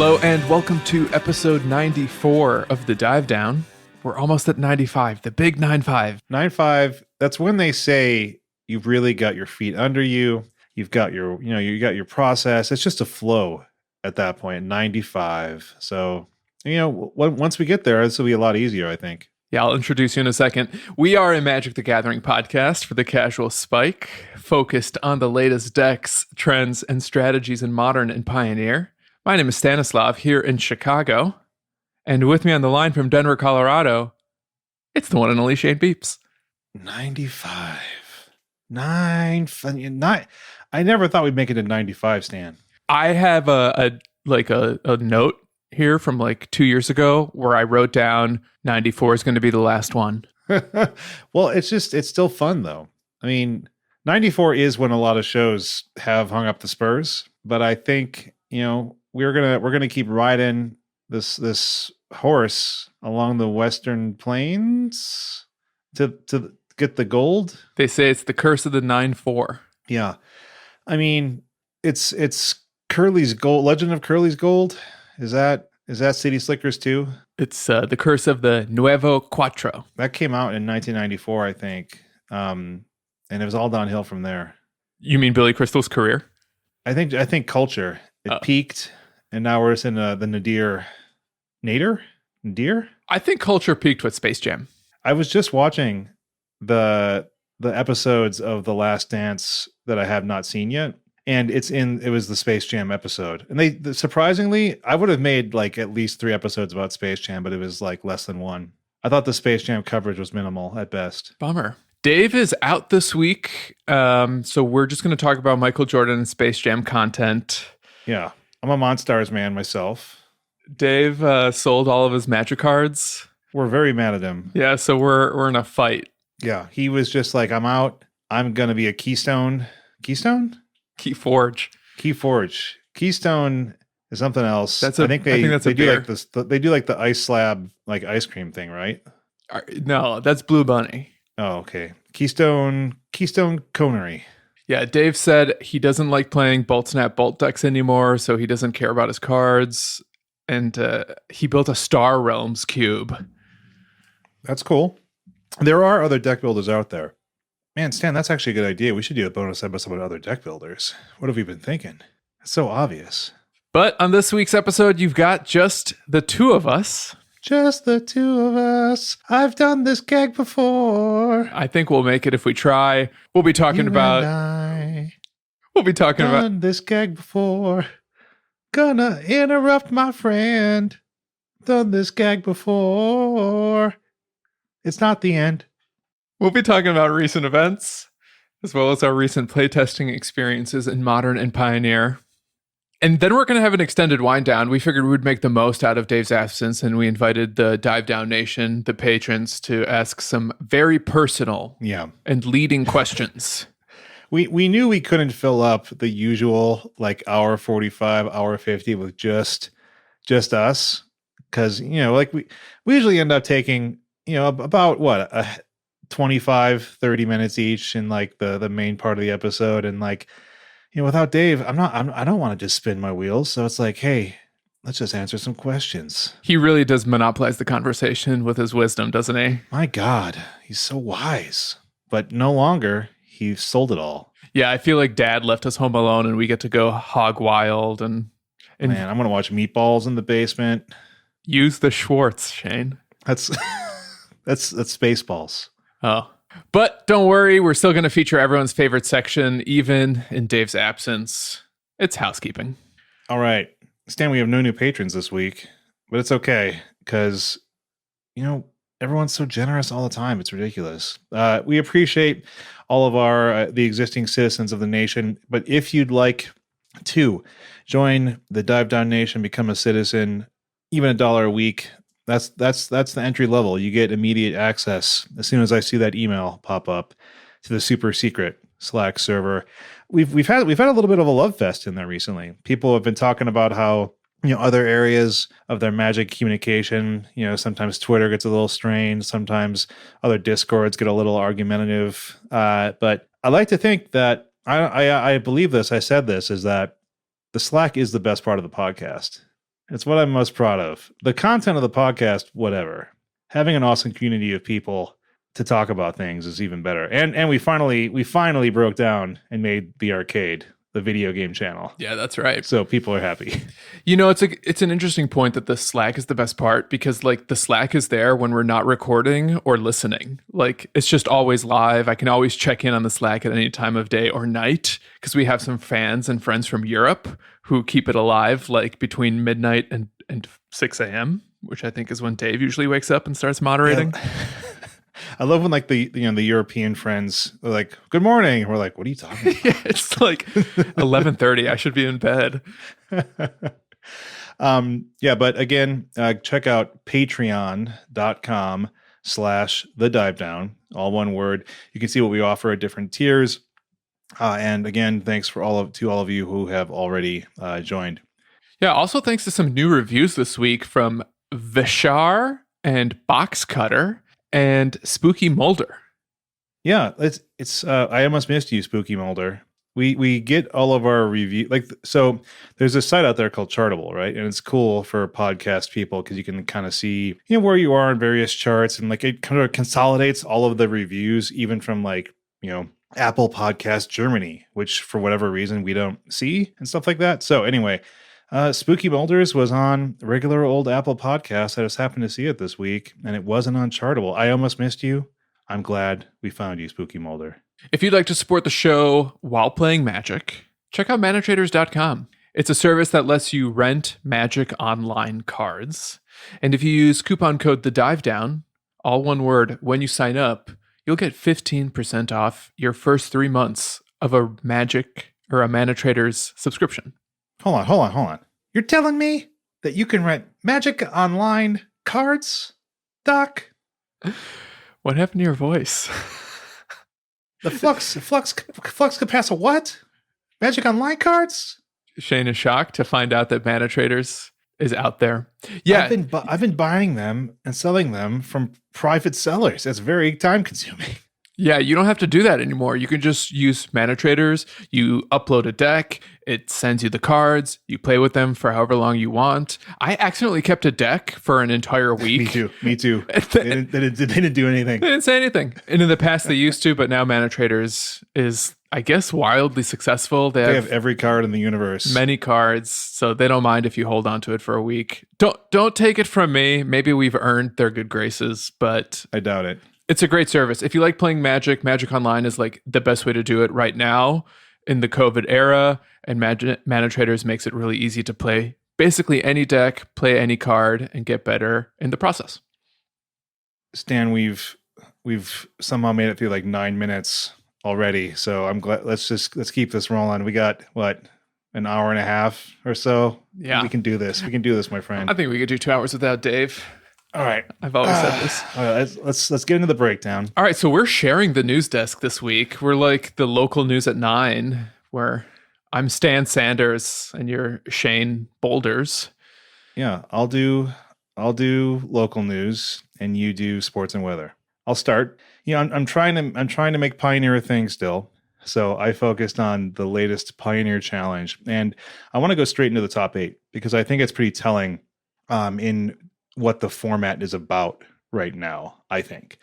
Hello and welcome to episode 94 of The Dive Down. We're almost at 95, the big 9-5. 9-5, that's when they say you've really got your feet under you. You've got your, you got your process. It's just a flow at that point, 95. So, once we get there, this will be a lot easier, I think. Yeah, I'll introduce you in a second. We are a Magic the Gathering podcast for the casual spike, focused on the latest decks, trends, and strategies in Modern and Pioneer. My name is Stanislav here in Chicago, and with me on the line from Denver, Colorado, it's the one and only Shane Beeps. 95. I never thought we'd make it to 95, Stan. I have a note here from like 2 years ago where I wrote down 94 is going to be the last one. Well, it's still fun though. I mean, 94 is when a lot of shows have hung up the spurs, but I think, we're gonna keep riding this horse along the Western Plains to get the gold. They say it's the curse of the 9-4. Yeah. I mean, it's Curly's Gold, Legend of Curly's Gold. Is that City Slickers 2? It's the curse of the Nuevo Cuatro. That came out in 1994, I think. And it was all downhill from there. You mean Billy Crystal's career? I think Culture. It peaked, and now we're just in the Nadir. I think Culture peaked with Space Jam. I was just watching the episodes of The Last Dance that I have not seen yet. And it was the Space Jam episode. And surprisingly, I would have made like at least 3 episodes about Space Jam, but it was like less than 1. I thought the Space Jam coverage was minimal at best. Bummer. Dave is out this week. So we're just going to talk about Michael Jordan and Space Jam content. Yeah. I'm a Monstars man myself. Dave sold all of his Magic cards. We're very mad at him. Yeah. So we're in a fight. Yeah. He was just like, I'm out. I'm going to be a Keystone. Keyforge. Keystone is something else. I think that's they a do beer. like this. They do like the ice slab, like ice cream thing, right? No, that's Blue Bunny. Oh, okay. Keystone Conery. Yeah, Dave said he doesn't like playing Bolt Snap Bolt decks anymore, so he doesn't care about his cards. And he built a Star Realms cube. That's cool. There are other deck builders out there. Man, Stan, that's actually a good idea. We should do a bonus episode about other deck builders. What have we been thinking? It's so obvious. But on this week's episode, you've got just the two of us. Just the two of us. I've done this gag before. I think we'll make it if we try. We'll be talking about done this gag before. Gonna interrupt my friend. Done this gag before. It's not the end. We'll be talking about recent events, as well as our recent playtesting experiences in Modern and Pioneer. And then we're going to have an extended wind down. We figured we would make the most out of Dave's absence, and we invited the Dive Down Nation, the patrons, to ask some very personal and leading questions. We knew we couldn't fill up the usual like hour 45, hour 50 with just us. Because, we usually end up taking, about what, 25, 30 minutes each in like the main part of the episode. And like, without Dave, I don't want to just spin my wheels. So it's like, hey, let's just answer some questions. He really does monopolize the conversation with his wisdom, doesn't he? My God, he's so wise. But no longer. He sold it all. Yeah, I feel like Dad left us home alone and we get to go hog wild and man, I'm going to watch Meatballs in the basement. Use the Schwartz, Shane. That's Spaceballs. Oh. But don't worry, we're still going to feature everyone's favorite section, even in Dave's absence. It's housekeeping. All right. Stan, we have no new patrons this week, but it's okay because, everyone's so generous all the time. It's ridiculous. We appreciate all of the existing citizens of the nation, but if you'd like to join the Dive Down Nation, become a citizen, even $1 a week, that's the entry level. You get immediate access as soon as I see that email pop up to the super secret Slack server. We've had a little bit of a love fest in there recently. People have been talking about how other areas of their Magic communication, sometimes Twitter gets a little strained, sometimes other Discords get a little argumentative. But I like to think that I believe this. I said this is that the Slack is the best part of the podcast. It's what I'm most proud of. The content of the podcast, whatever. Having an awesome community of people to talk about things is even better. And we finally broke down and made the arcade, the video game channel. Yeah, that's right. So people are happy. You know, it's an interesting point that the Slack is the best part because like the Slack is there when we're not recording or listening. Like it's just always live. I can always check in on the Slack at any time of day or night because we have some fans and friends from Europe who keep it alive like between midnight and 6 a.m., which I think is when Dave usually wakes up and starts moderating. Yeah. I love when like the European friends are like, "Good morning." And we're like, "What are you talking about?" Yeah, it's like 11:30. I should be in bed. But again, check out patreon.com/thedivedown, all one word. You can see what we offer at different tiers. And again, thanks to all of you who have already joined. Yeah, also thanks to some new reviews this week from Vishar and Box Cutter and Spooky Molder. Yeah, it's I almost missed you, Spooky Molder. We get all of our review so there's a site out there called Chartable, right? And it's cool for podcast people because you can kind of see where you are in various charts, and like it kind of consolidates all of the reviews, even from like Apple Podcast Germany, which for whatever reason we don't see and stuff like that. So anyway, Spooky Molders was on regular old Apple Podcast. I just happened to see it this week, and it wasn't on Chartable. I almost missed you. I'm glad we found you, Spooky Molder. If you'd like to support the show while playing Magic, check out manatraders.com. It's a service that lets you rent Magic Online cards. And if you use coupon code TheDiveDown, all one word, when you sign up, you'll get 15% off your first 3 months of a Magic or a ManaTraders subscription. Hold on. You're telling me that you can rent Magic Online cards, Doc? What happened to your voice? The Flux Capacitor what? Magic Online cards? Shane is shocked to find out that ManaTraders is out there. Yeah, I've been buying them and selling them from private sellers. That's very time consuming. Yeah, you don't have to do that anymore. You can just use ManaTraders. You upload a deck. It sends you the cards. You play with them for however long you want. I accidentally kept a deck for an entire week. Me too. They didn't do anything. They didn't say anything. And in the past they used to, but now ManaTraders is, I guess, wildly successful. They have every card in the universe. Many cards, so they don't mind if you hold on to it for a week. Don't take it from me. Maybe we've earned their good graces, but I doubt it. It's a great service. If you like playing Magic, Magic Online is like the best way to do it right now in the COVID era. And ManaTraders makes it really easy to play basically any deck, play any card, and get better in the process. Stan, we've somehow made it through like 9 minutes already. So I'm glad. Let's keep this rolling. We got an hour and a half or so. Yeah, we can do this. We can do this, my friend. I think we could do 2 hours without Dave. All right. I've always said this. All right, let's get into the breakdown. All right, so we're sharing the news desk this week. We're like the local news at 9, where I'm Stan Sanders and you're Shane Boulders. Yeah, I'll do local news and you do sports and weather. I'll start. I'm trying to make Pioneer a thing still. So I focused on the latest Pioneer challenge, and I want to go straight into the top 8 because I think it's pretty telling in what the format is about right now, I think.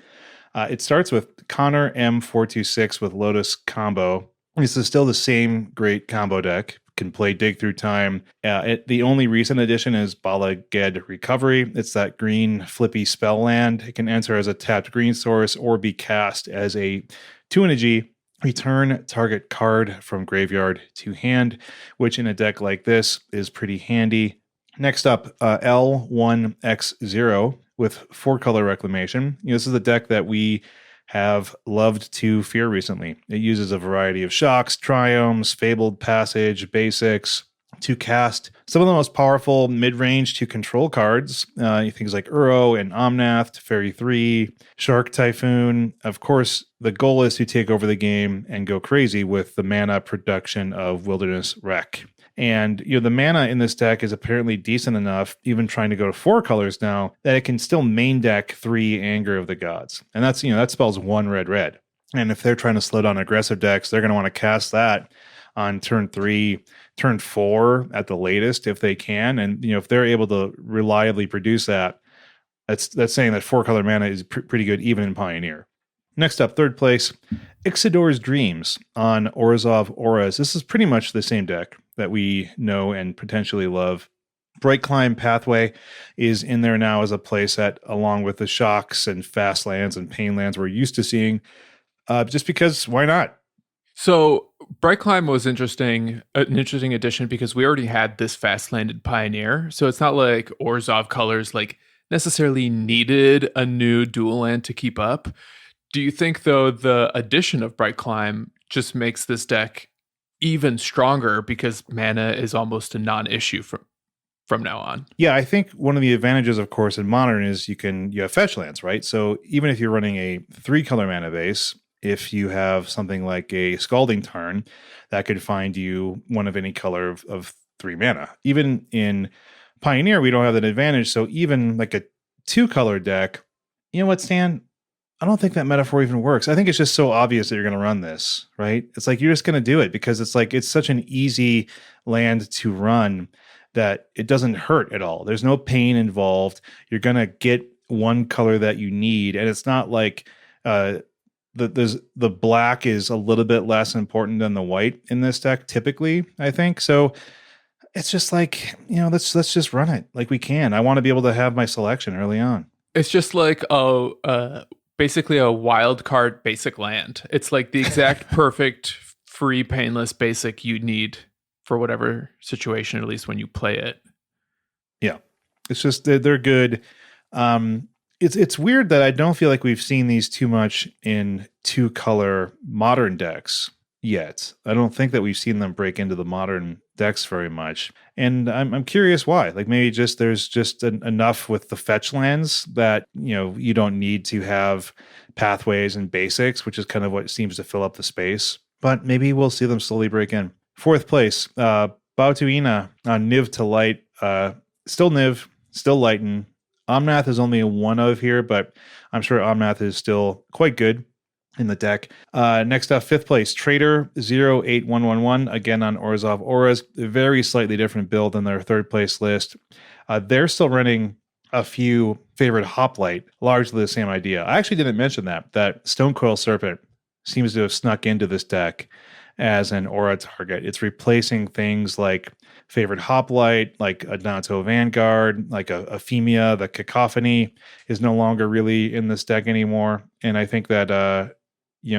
It starts with Connor M426 with Lotus Combo. This is still the same great combo deck. Can play Dig Through Time. The only recent addition is Bala Ged Recovery. It's that green flippy spell land. It can enter as a tapped green source or be cast as a 2-G. Return target card from graveyard to hand, which in a deck like this is pretty handy. Next up, L1X0 with 4-color Reclamation. This is a deck that we have loved to fear recently. It uses a variety of shocks, triomes, fabled passage, basics to cast some of the most powerful mid-range to control cards. Things like Uro and Omnath, Fairy 3, Shark Typhoon. Of course, the goal is to take over the game and go crazy with the mana production of Wilderness Wreck. And the mana in this deck is apparently decent enough, even trying to go to 4 colors now, that it can still main deck 3 Anger of the Gods. And that's, that spells 1 red. And if they're trying to slow down aggressive decks, they're going to want to cast that on turn 3, turn 4 at the latest if they can. And, if they're able to reliably produce that, that's saying that 4-color mana is pretty good even in Pioneer. Next up, third place, Ixidor's Dreams on Orzhov Auras. This is pretty much the same deck that we know and potentially love. Bright Climb Pathway is in there now as a playset, along with the shocks and fast lands and pain lands we're used to seeing, just because why not? So Bright Climb was an interesting addition because we already had this fast landed Pioneer. So it's not like Orzhov Colors necessarily needed a new dual land to keep up. Do you think, though, the addition of Bright Climb just makes this deck even stronger because mana is almost a non-issue from now on? Yeah, I think one of the advantages, of course, in Modern is you have fetch lands, right? So even if you're running a 3-color mana base, if you have something like a Scalding Tarn, that could find you one of any color of 3 mana. Even in Pioneer, we don't have that advantage. So even like a 2-color deck, you know what, Stan? I don't think that metaphor even works. I think it's just so obvious that you're going to run this, right? It's like you're just going to do it because it's such an easy land to run that it doesn't hurt at all. There's no pain involved. You're going to get one color that you need. And it's not like the black is a little bit less important than the white in this deck, typically, I think. So it's just like, let's just run it like we can. I want to be able to have my selection early on. It's just like basically a wild card basic land. It's like the exact perfect free painless basic you need for whatever situation, at least when you play it. Yeah, it's just they're good. It's weird that I don't feel like we've seen these too much in 2-color Modern decks yet. I don't think that we've seen them break into the Modern decks very much, and I'm curious why. Like maybe there's just enough with the fetch lands that you don't need to have pathways and basics, which is kind of what seems to fill up the space. But maybe we'll see them slowly break in. Fourth place, Bautuina on Niv to Light. Still Niv, still Lighten. Omnath is only a 1 of here, but I'm sure Omnath is still quite good in the deck. Next up, fifth place, Trader 08111, again on Orzhov Auras. A very slightly different build than their third place list. They're still running a few favorite Hoplite, largely the same idea. I actually didn't mention that Stonecoil Serpent seems to have snuck into this deck as an aura target. It's replacing things like favorite Hoplite, like a Nato Vanguard, like a Ephemia. The Cacophony is no longer really in this deck anymore. And I think that,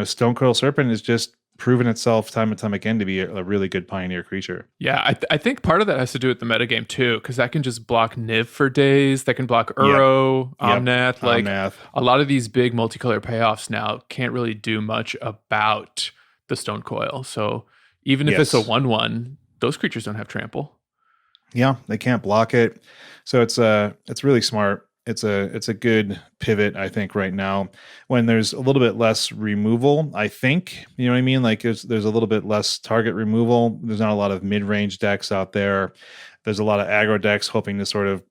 Stonecoil Serpent has just proven itself time and time again to be a really good Pioneer creature. Yeah, I think part of that has to do with the metagame too, because that can just block Niv for days. That can block Uro, Omnath. Omnath. A lot of these big multicolor payoffs now can't really do much about the Stonecoil. So even if it's a 1/1, those creatures don't have trample. Yeah, they can't block it. So it's really smart. It's a good pivot, I think, right now when there's a little bit less removal. I think, you know what I mean? Like there's a little bit less target removal. There's not a lot of mid-range decks out there. There's a lot of aggro decks hoping to sort of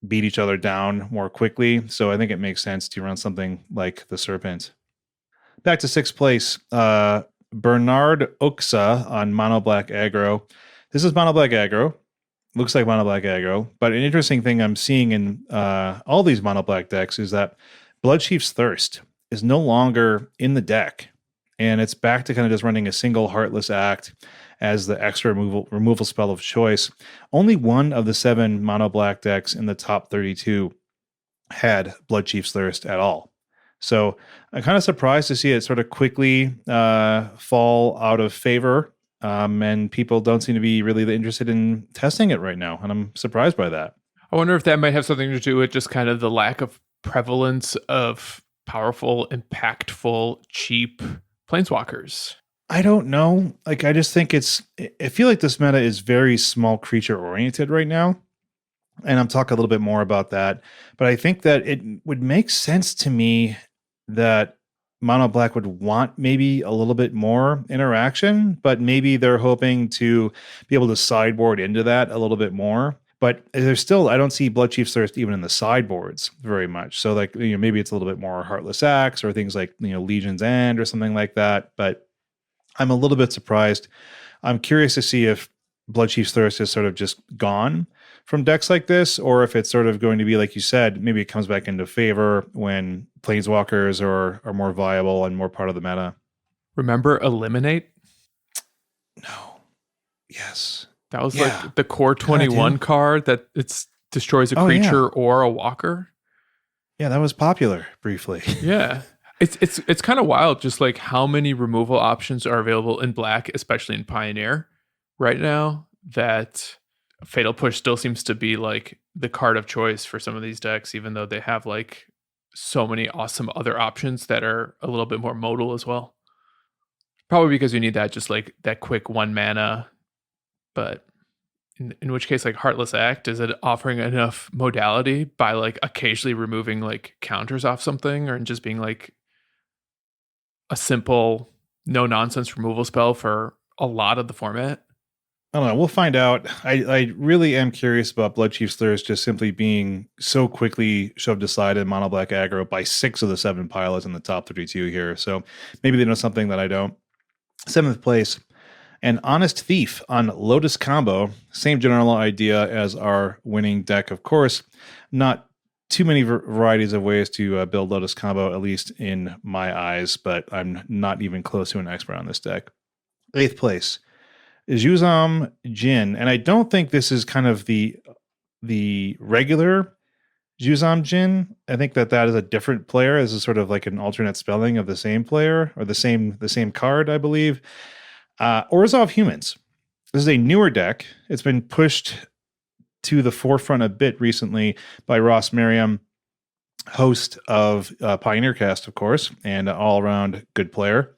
beat each other down more quickly. So I think it makes sense to run something like the Serpent. Back to sixth place, Bernard Oxa on Mono Black Aggro. This is Mono Black Aggro. Looks like Mono Black Aggro. But an interesting thing I'm seeing in all these Mono Black decks is that Bloodchief's Thirst is no longer in the deck. And it's back to kind of just running a single Heartless Act as the extra removal spell of choice. Only one of the 7 Mono Black decks in the top 32 had Bloodchief's Thirst at all. So I'm kind of surprised to see it sort of quickly fall out of favor. And people don't seem to be really interested in testing it right now. And I'm surprised by that. I wonder if that might have something to do with just kind of the lack of prevalence of powerful, impactful, cheap planeswalkers. I don't know. Like, I just think I feel like this meta is very small creature oriented right now. And I'm talking a little bit more about that. But I think that it would make sense to me that Mono Black would want maybe a little bit more interaction, but maybe they're hoping to be able to sideboard into that a little bit more. But there's still, I don't see Bloodchief's Thirst even in the sideboards very much. So like, maybe it's a little bit more Heartless Axe or things like, Legion's End or something like that. But I'm a little bit surprised I'm curious to see if Bloodchief's Thirst is sort of just gone from decks like this, or if it's sort of going to be, like you said, maybe it comes back into favor when Planeswalkers are more viable and more part of the meta. Remember Eliminate? No. Yes. That was like the core 21 card that it's destroys a creature or a walker. Yeah, that was popular briefly. Yeah. It's kind of wild just like how many removal options are available in black, especially in Pioneer right now, that Fatal Push still seems to be like the card of choice for some of these decks, even though they have like so many awesome other options that are a little bit more modal as well. Probably because you need that just like that quick 1 mana, but in which case like Heartless Act, is it offering enough modality by like occasionally removing like counters off something or just being like a simple no nonsense removal spell for a lot of the format? I don't know. We'll find out. I really am curious about Bloodchief's Thirst just simply being so quickly shoved aside in mono black aggro by 6 of the 7 pilots in the top 32 here. So maybe they know something that I don't. 7th place, an Honest Thief on Lotus Combo. Same general idea as our winning deck, of course. Not too many varieties of ways to build Lotus Combo, at least in my eyes, but I'm not even close to an expert on this deck. 8th place, Juzam Jin, and I don't think this is kind of the regular Juzam Jin. I think that is a different player. This is sort of like an alternate spelling of the same player or the same card, I believe. Orzhov Humans. This is a newer deck. It's been pushed to the forefront a bit recently by Ross Merriam, host of Pioneer Cast, of course, and all around good player.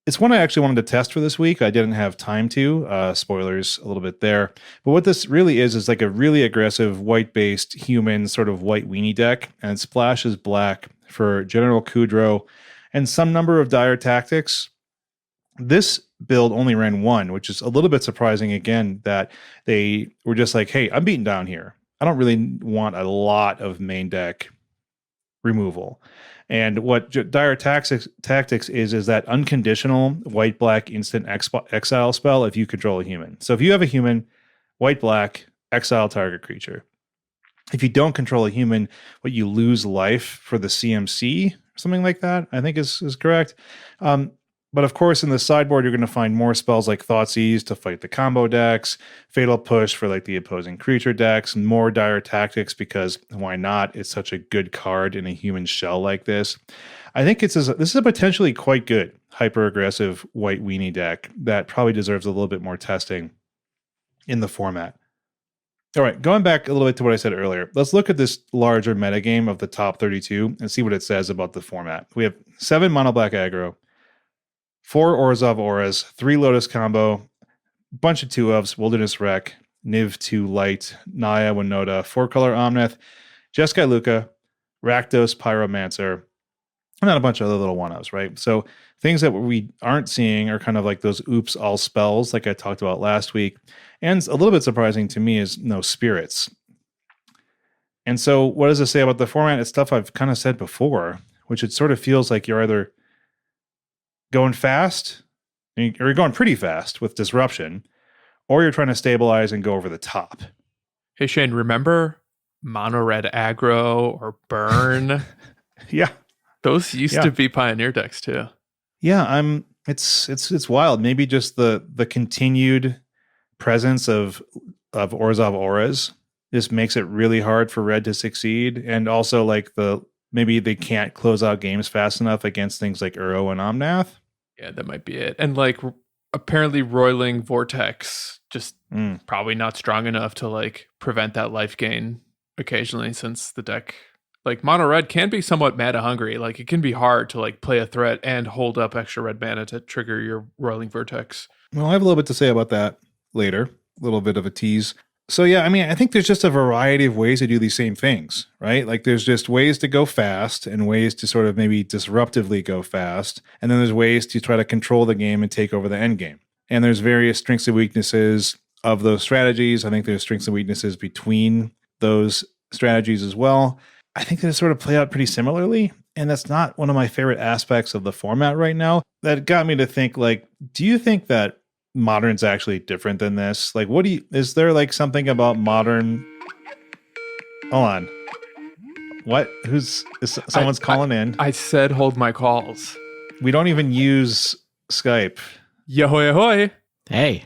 It's one I actually wanted to test for this week. I didn't have time to. Spoilers a little bit there. But what this really is like a really aggressive white-based human sort of white weenie deck, and it splashes black for General Kudrow and some number of dire tactics. This build only ran 1, which is a little bit surprising again, that they were just like, hey, I'm beaten down here. I don't really want a lot of main deck removal. And what dire tactics is that unconditional white-black instant exile spell if you control a human. So if you have a human, white-black, exile target creature. If you don't control a human, what you lose life for the CMC, something like that, I think is correct. But of course, in the sideboard, you're going to find more spells like Thoughtseize to fight the combo decks, Fatal Push for like the opposing creature decks, and more dire tactics because why not? It's such a good card in a human shell like this. I think this is a potentially quite good hyper aggressive white weenie deck that probably deserves a little bit more testing in the format. All right, going back a little bit to what I said earlier, let's look at this larger metagame of the top 32 and see what it says about the format. We have 7 mono black aggro, 4 Orzhov Auras, 3 Lotus Combo, bunch of 2-ofs, Wilderness Wreck, Niv 2 Light, Naya Winota, 4-color Omnath, Jeskai Luka, Rakdos Pyromancer, and then a bunch of other little 1-ofs, right? So things that we aren't seeing are kind of like those oops all spells like I talked about last week. And a little bit surprising to me is no spirits. And so what does it say about the format? It's stuff I've kind of said before, which it sort of feels like you're either going fast, or you're going pretty fast with disruption, or you're trying to stabilize and go over the top. Hey Shane, remember mono red aggro or burn? Yeah. Those used to be Pioneer decks too. Yeah, it's wild. Maybe just the continued presence of Orzhov Auras just makes it really hard for red to succeed. And also like maybe they can't close out games fast enough against things like Uro and Omnath. Yeah, that might be it. And like apparently Roiling Vortex just probably not strong enough to like prevent that life gain occasionally, since the deck like mono red can be somewhat mana hungry. Like it can be hard to like play a threat and hold up extra red mana to trigger your Roiling Vortex. Well, I have a little bit to say about that later, a little bit of a tease. So yeah, I mean, I think there's just a variety of ways to do these same things, right? Like there's just ways to go fast and ways to sort of maybe disruptively go fast. And then there's ways to try to control the game and take over the end game. And there's various strengths and weaknesses of those strategies. I think there's strengths and weaknesses between those strategies as well. I think they sort of play out pretty similarly. And that's not one of my favorite aspects of the format right now. That got me to think like, do you think that modern's actually different than this? Like, is there like something about modern? Hold on. What? Someone's calling in? I said hold my calls. We don't even use Skype. Yahoy ahoy. Hey.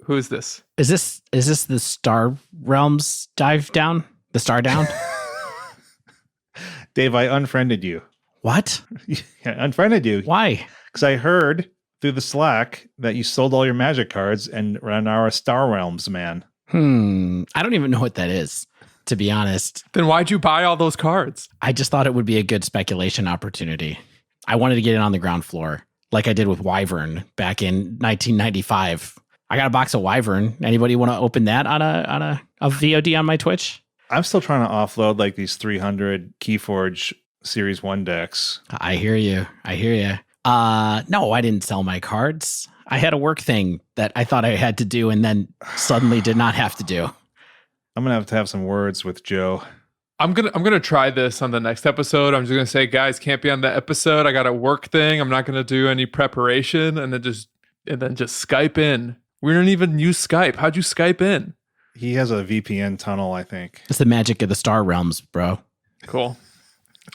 Who is this? Is this the Star Realms dive down? The Star Down? Dave, I unfriended you. What? Yeah, unfriended you. Why? Because I heard through the Slack that you sold all your magic cards and are now a Star Realms man. I don't even know what that is, to be honest. Then why'd you buy all those cards? I just thought it would be a good speculation opportunity. I wanted to get in on the ground floor, like I did with Wyvern back in 1995. I got a box of Wyvern. Anybody want to open that on a VOD on my Twitch? I'm still trying to offload like these 300 Keyforge Series 1 decks. I hear you. No, I didn't sell my cards. I had a work thing that I thought I had to do and then suddenly did not have to do. I'm going to have some words with Joe. I'm gonna try this on the next episode. I'm just gonna say, guys, can't be on the episode. I got a work thing. I'm not gonna do any preparation, and then just Skype in. We don't even use Skype. How'd you Skype in? He has a VPN tunnel, I think. It's the magic of the Star Realms, bro. Cool.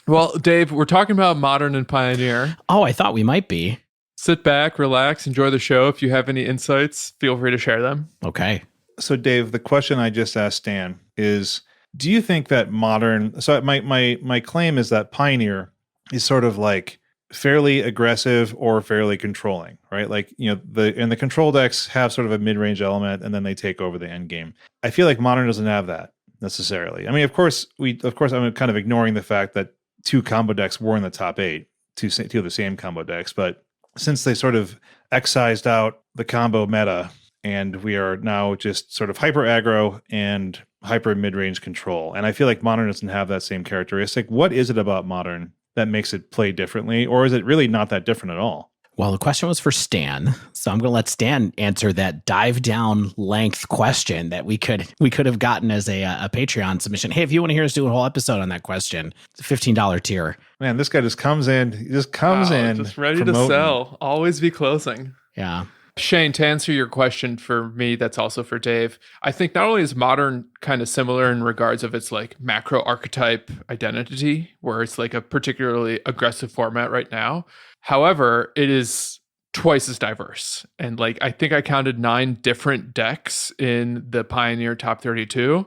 Well, Dave, we're talking about Modern and Pioneer. Oh, I thought we might be. Sit back, relax, enjoy the show. If you have any insights, feel free to share them. Okay. So, Dave, the question I just asked Stan is, do you think that Modern... So my claim is that Pioneer is sort of like fairly aggressive or fairly controlling, right? Like, the control decks have sort of a mid-range element and then they take over the end game. I feel like Modern doesn't have that necessarily. I mean, of course, I'm kind of ignoring the fact that 2 combo decks were in the top 8, two of the same combo decks, but since they sort of excised out the combo meta and we are now just sort of hyper aggro and hyper mid-range control. And I feel like Modern doesn't have that same characteristic. What is it about Modern that makes it play differently? Or is it really not that different at all? Well, the question was for Stan. So I'm going to let Stan answer that dive down length question that we could have gotten as a Patreon submission. Hey, if you want to hear us do a whole episode on that question, it's a $15 tier. Man, this guy just comes in. He just comes in. Just ready to sell. Always be closing. Yeah. Shane, to answer your question for me, that's also for Dave. I think not only is Modern kind of similar in regards of its like macro archetype identity, where it's like a particularly aggressive format right now. However, it is twice as diverse. And like, I think I counted 9 different decks in the Pioneer Top 32.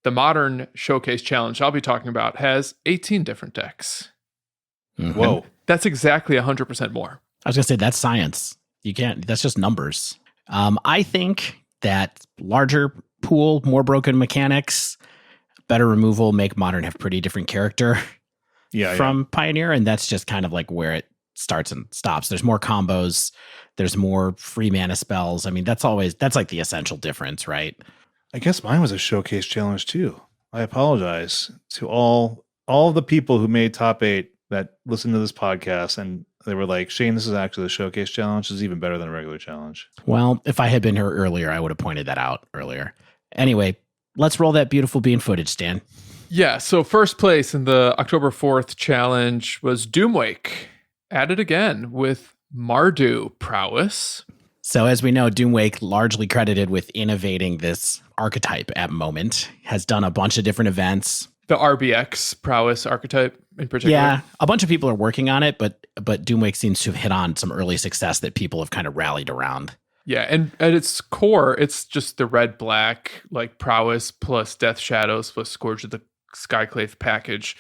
The Modern Showcase Challenge I'll be talking about has 18 different decks. Mm-hmm. Whoa. That's exactly 100% more. I was going to say, that's science. That's just numbers. I think that larger pool, more broken mechanics, better removal make Modern have pretty different character from Pioneer. And that's just kind of like where it starts and stops. There's more combos. There's more free mana spells. I mean, that's like the essential difference, right? I guess mine was a showcase challenge too. I apologize to all of the people who made top 8 that listened to this podcast and they were like, Shane, this is actually the showcase challenge. This is even better than a regular challenge. Well, if I had been here earlier, I would have pointed that out earlier. Anyway, let's roll that beautiful bean footage, Stan. Yeah, so first place in the October 4th challenge was Doomwake, at it again with Mardu prowess. So as we know, Doomwake, largely credited with innovating this archetype at Moment, has done a bunch of different events. The RBX prowess archetype in particular. Yeah, a bunch of people are working on it, but Doomwake seems to have hit on some early success that people have kind of rallied around. Yeah, and at its core, it's just the red-black, like prowess plus Death Shadows plus Scourge of the Skyclave package.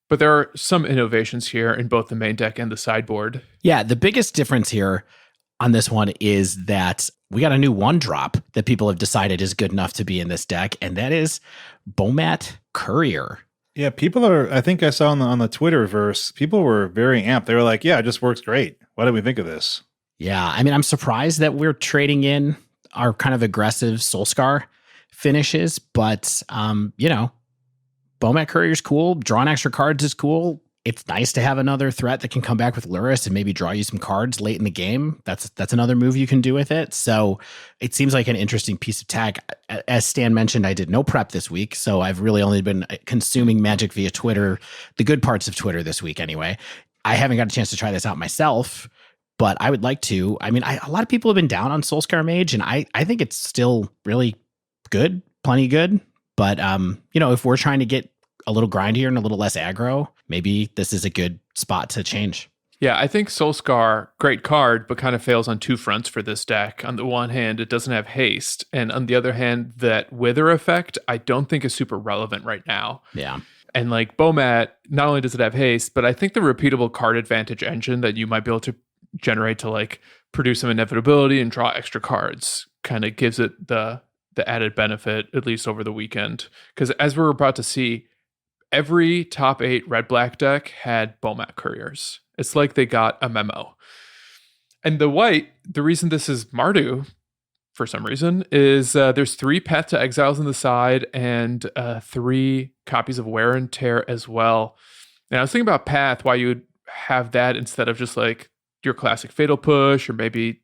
But there are some innovations here in both the main deck and the sideboard. Yeah, the biggest difference here on this one is that we got a new 1-drop that people have decided is good enough to be in this deck, and that is Bomat Courier. Yeah, people are, I think I saw on the Twitterverse, people were very amped. They were like, yeah, it just works great. What do we think of this? Yeah, I mean, I'm surprised that we're trading in our kind of aggressive Soulscar finishes, but, Bomat Courier's cool. Drawing extra cards is cool. It's nice to have another threat that can come back with Luris and maybe draw you some cards late in the game. That's another move you can do with it. So it seems like an interesting piece of tech. As Stan mentioned, I did no prep this week, so I've really only been consuming Magic via Twitter, the good parts of Twitter this week anyway. I haven't got a chance to try this out myself, but I would like to. I mean, a lot of people have been down on Soulscar Mage, and I think it's still really good, plenty good. But, if we're trying to get a little grindier and a little less aggro, maybe this is a good spot to change. Yeah, I think Soulscar, great card, but kind of fails on two fronts for this deck. On the one hand, it doesn't have haste. And on the other hand, that wither effect, I don't think is super relevant right now. Yeah. And like Bomat, not only does it have haste, but I think the repeatable card advantage engine that you might be able to generate to like produce some inevitability and draw extra cards kind of gives it the added benefit, at least over the weekend. Because as we're about to see, every top 8 red-black deck had Bomat Couriers. It's like they got a memo. And the white, the reason this is Mardu, for some reason, is there's 3 Path to Exiles on the side and 3 copies of Wear and Tear as well. And I was thinking about Path, why you would have that instead of just like your classic Fatal Push or maybe,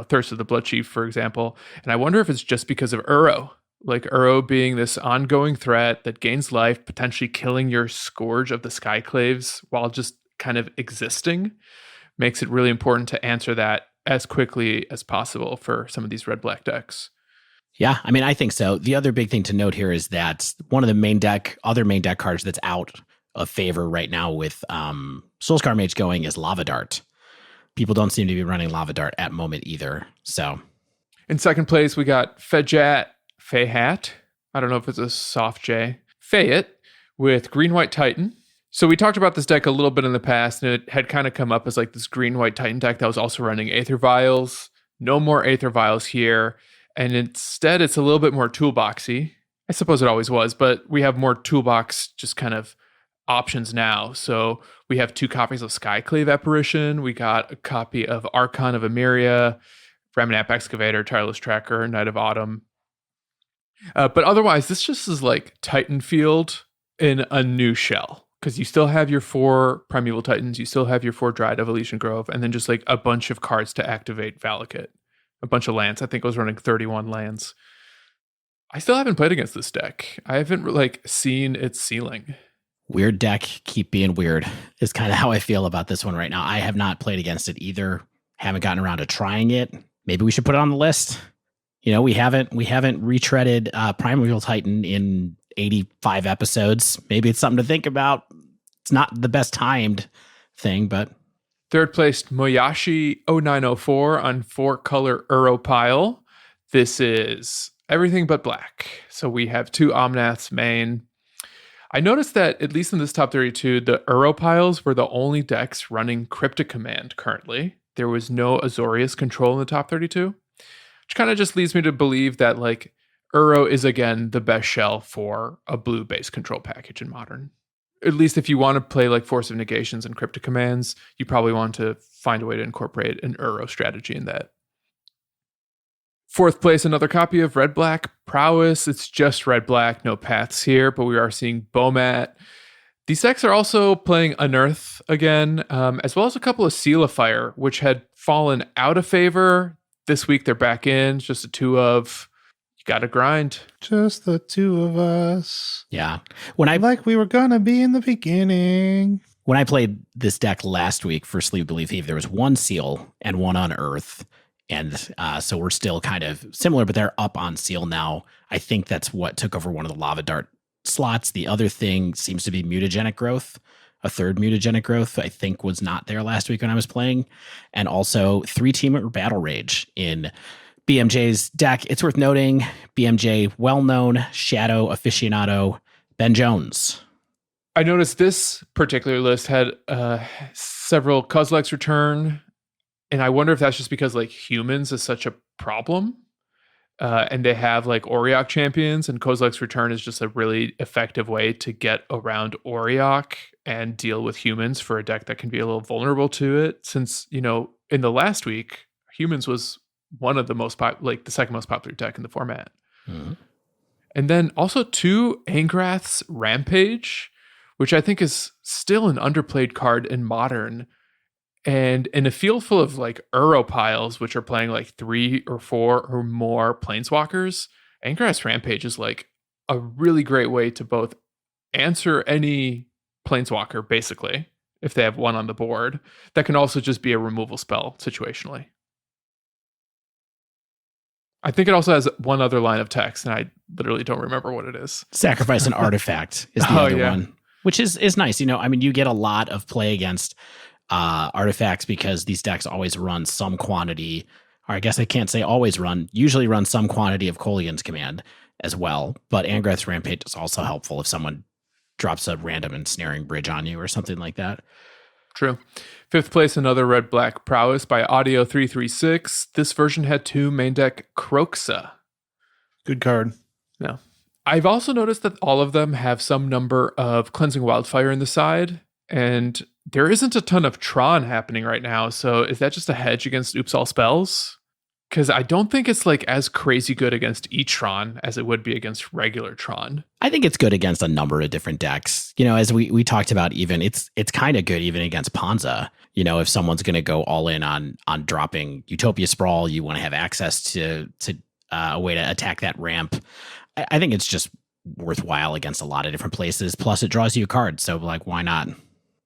Thirst of the Blood Chief, for example. And I wonder if it's just because of Uro. Like Uro being this ongoing threat that gains life, potentially killing your Scourge of the Skyclaves while just kind of existing, makes it really important to answer that as quickly as possible for some of these red-black decks. Yeah, I mean, I think so. The other big thing to note here is that one of the other main deck cards that's out of favor right now with Soulscar Mage going is Lava Dart. People don't seem to be running Lava Dart at moment either. So, in second place, we got Fejat, Feyhat. I don't know if it's a soft J. Fayet with Green-White Titan. So we talked about this deck a little bit in the past, and it had kind of come up as like this Green-White Titan deck that was also running Aether Vials. No more Aether Vials here. And instead, it's a little bit more toolboxy. I suppose it always was, but we have more toolbox just kind of options now. So we have 2 copies of Skyclave Apparition. We got a copy of Archon of Emeria, Remnant Excavator, Tireless Tracker, Knight of Autumn. But otherwise, this just is like Titan Field in a new shell. Because you still have your 4 Primeval Titans, you still have your 4 Dryad of Elysian Grove, and then just like a bunch of cards to activate Valakut. A bunch of lands. I think I was running 31 lands. I still haven't played against this deck. I haven't like seen its ceiling. Weird deck, keep being weird is kind of how I feel about this one right now. I have not played against it either. Haven't gotten around to trying it. Maybe we should put it on the list. We haven't retreaded Primeval Titan in 85 episodes. Maybe it's something to think about. It's not the best timed thing, but third placed Moyashi 0904 on 4-color Uro pile. This is everything but black. So we have 2 Omnaths main. I noticed that at least in this top 32, the Uro piles were the only decks running Cryptic Command currently. There was no Azorius control in the top 32, which kind of just leads me to believe that like Uro is again the best shell for a blue-based control package in Modern. At least if you want to play like Force of Negations and Cryptic Commands, you probably want to find a way to incorporate an Uro strategy in that. Fourth place, another copy of Red-Black Prowess. It's just Red-Black, no paths here, but we are seeing Bomat. These decks are also playing Unearth again, as well as a couple of Seal of Fire, which had fallen out of favor. This week they're back in. It's just a 2 of... Gotta grind. Just the 2 of us. Yeah. Like we were gonna be in the beginning. When I played this deck last week for Sleep Believe Heave, there was 1 Seal and 1 Unearth. And so we're still kind of similar, but they're up on Seal now. I think that's what took over one of the Lava Dart slots. The other thing seems to be Mutagenic Growth. A 3rd Mutagenic Growth, I think, was not there last week when I was playing. And also 3-Teamer Battle Rage in BMJ's deck. It's worth noting, BMJ, well-known Shadow aficionado, Ben Jones. I noticed this particular list had several Kozilek's return, and I wonder if that's just because like humans is such a problem, and they have like Auriok champions, and Kozilek's return is just a really effective way to get around Auriok and deal with humans for a deck that can be a little vulnerable to it. Since, in the last week, humans was one of the most the second most popular deck in the format. Mm-hmm. And then also 2 Angrath's Rampage, which I think is still an underplayed card in Modern. And in a field full of like Uro piles, which are playing like 3 or 4 or more Planeswalkers, Angrath's Rampage is like a really great way to both answer any Planeswalker, basically, if they have one on the board. That can also just be a removal spell situationally. I think it also has one other line of text, and I literally don't remember what it is. Sacrifice an artifact is the other one, which is nice. I mean, you get a lot of play against artifacts because these decks always run some quantity, or I guess I can't say always usually run some quantity of Kolaghan's Command as well. But Angrath's Rampage is also helpful if someone drops a random ensnaring bridge on you or something like that. True. 5th place, another red-black Prowess by Audio 336. This version had 2 main deck Kroxa. Good card. Yeah. I've also noticed that all of them have some number of Cleansing Wildfire in the side, and there isn't a ton of Tron happening right now, so is that just a hedge against Oops All Spells? Because I don't think it's like as crazy good against E-Tron as it would be against regular Tron. I think it's good against a number of different decks. As we talked about, even it's kind of good even against Ponza. If someone's going to go all in on dropping Utopia Sprawl, you want to have access to a way to attack that ramp. I think it's just worthwhile against a lot of different places. Plus, it draws you a card, so why not?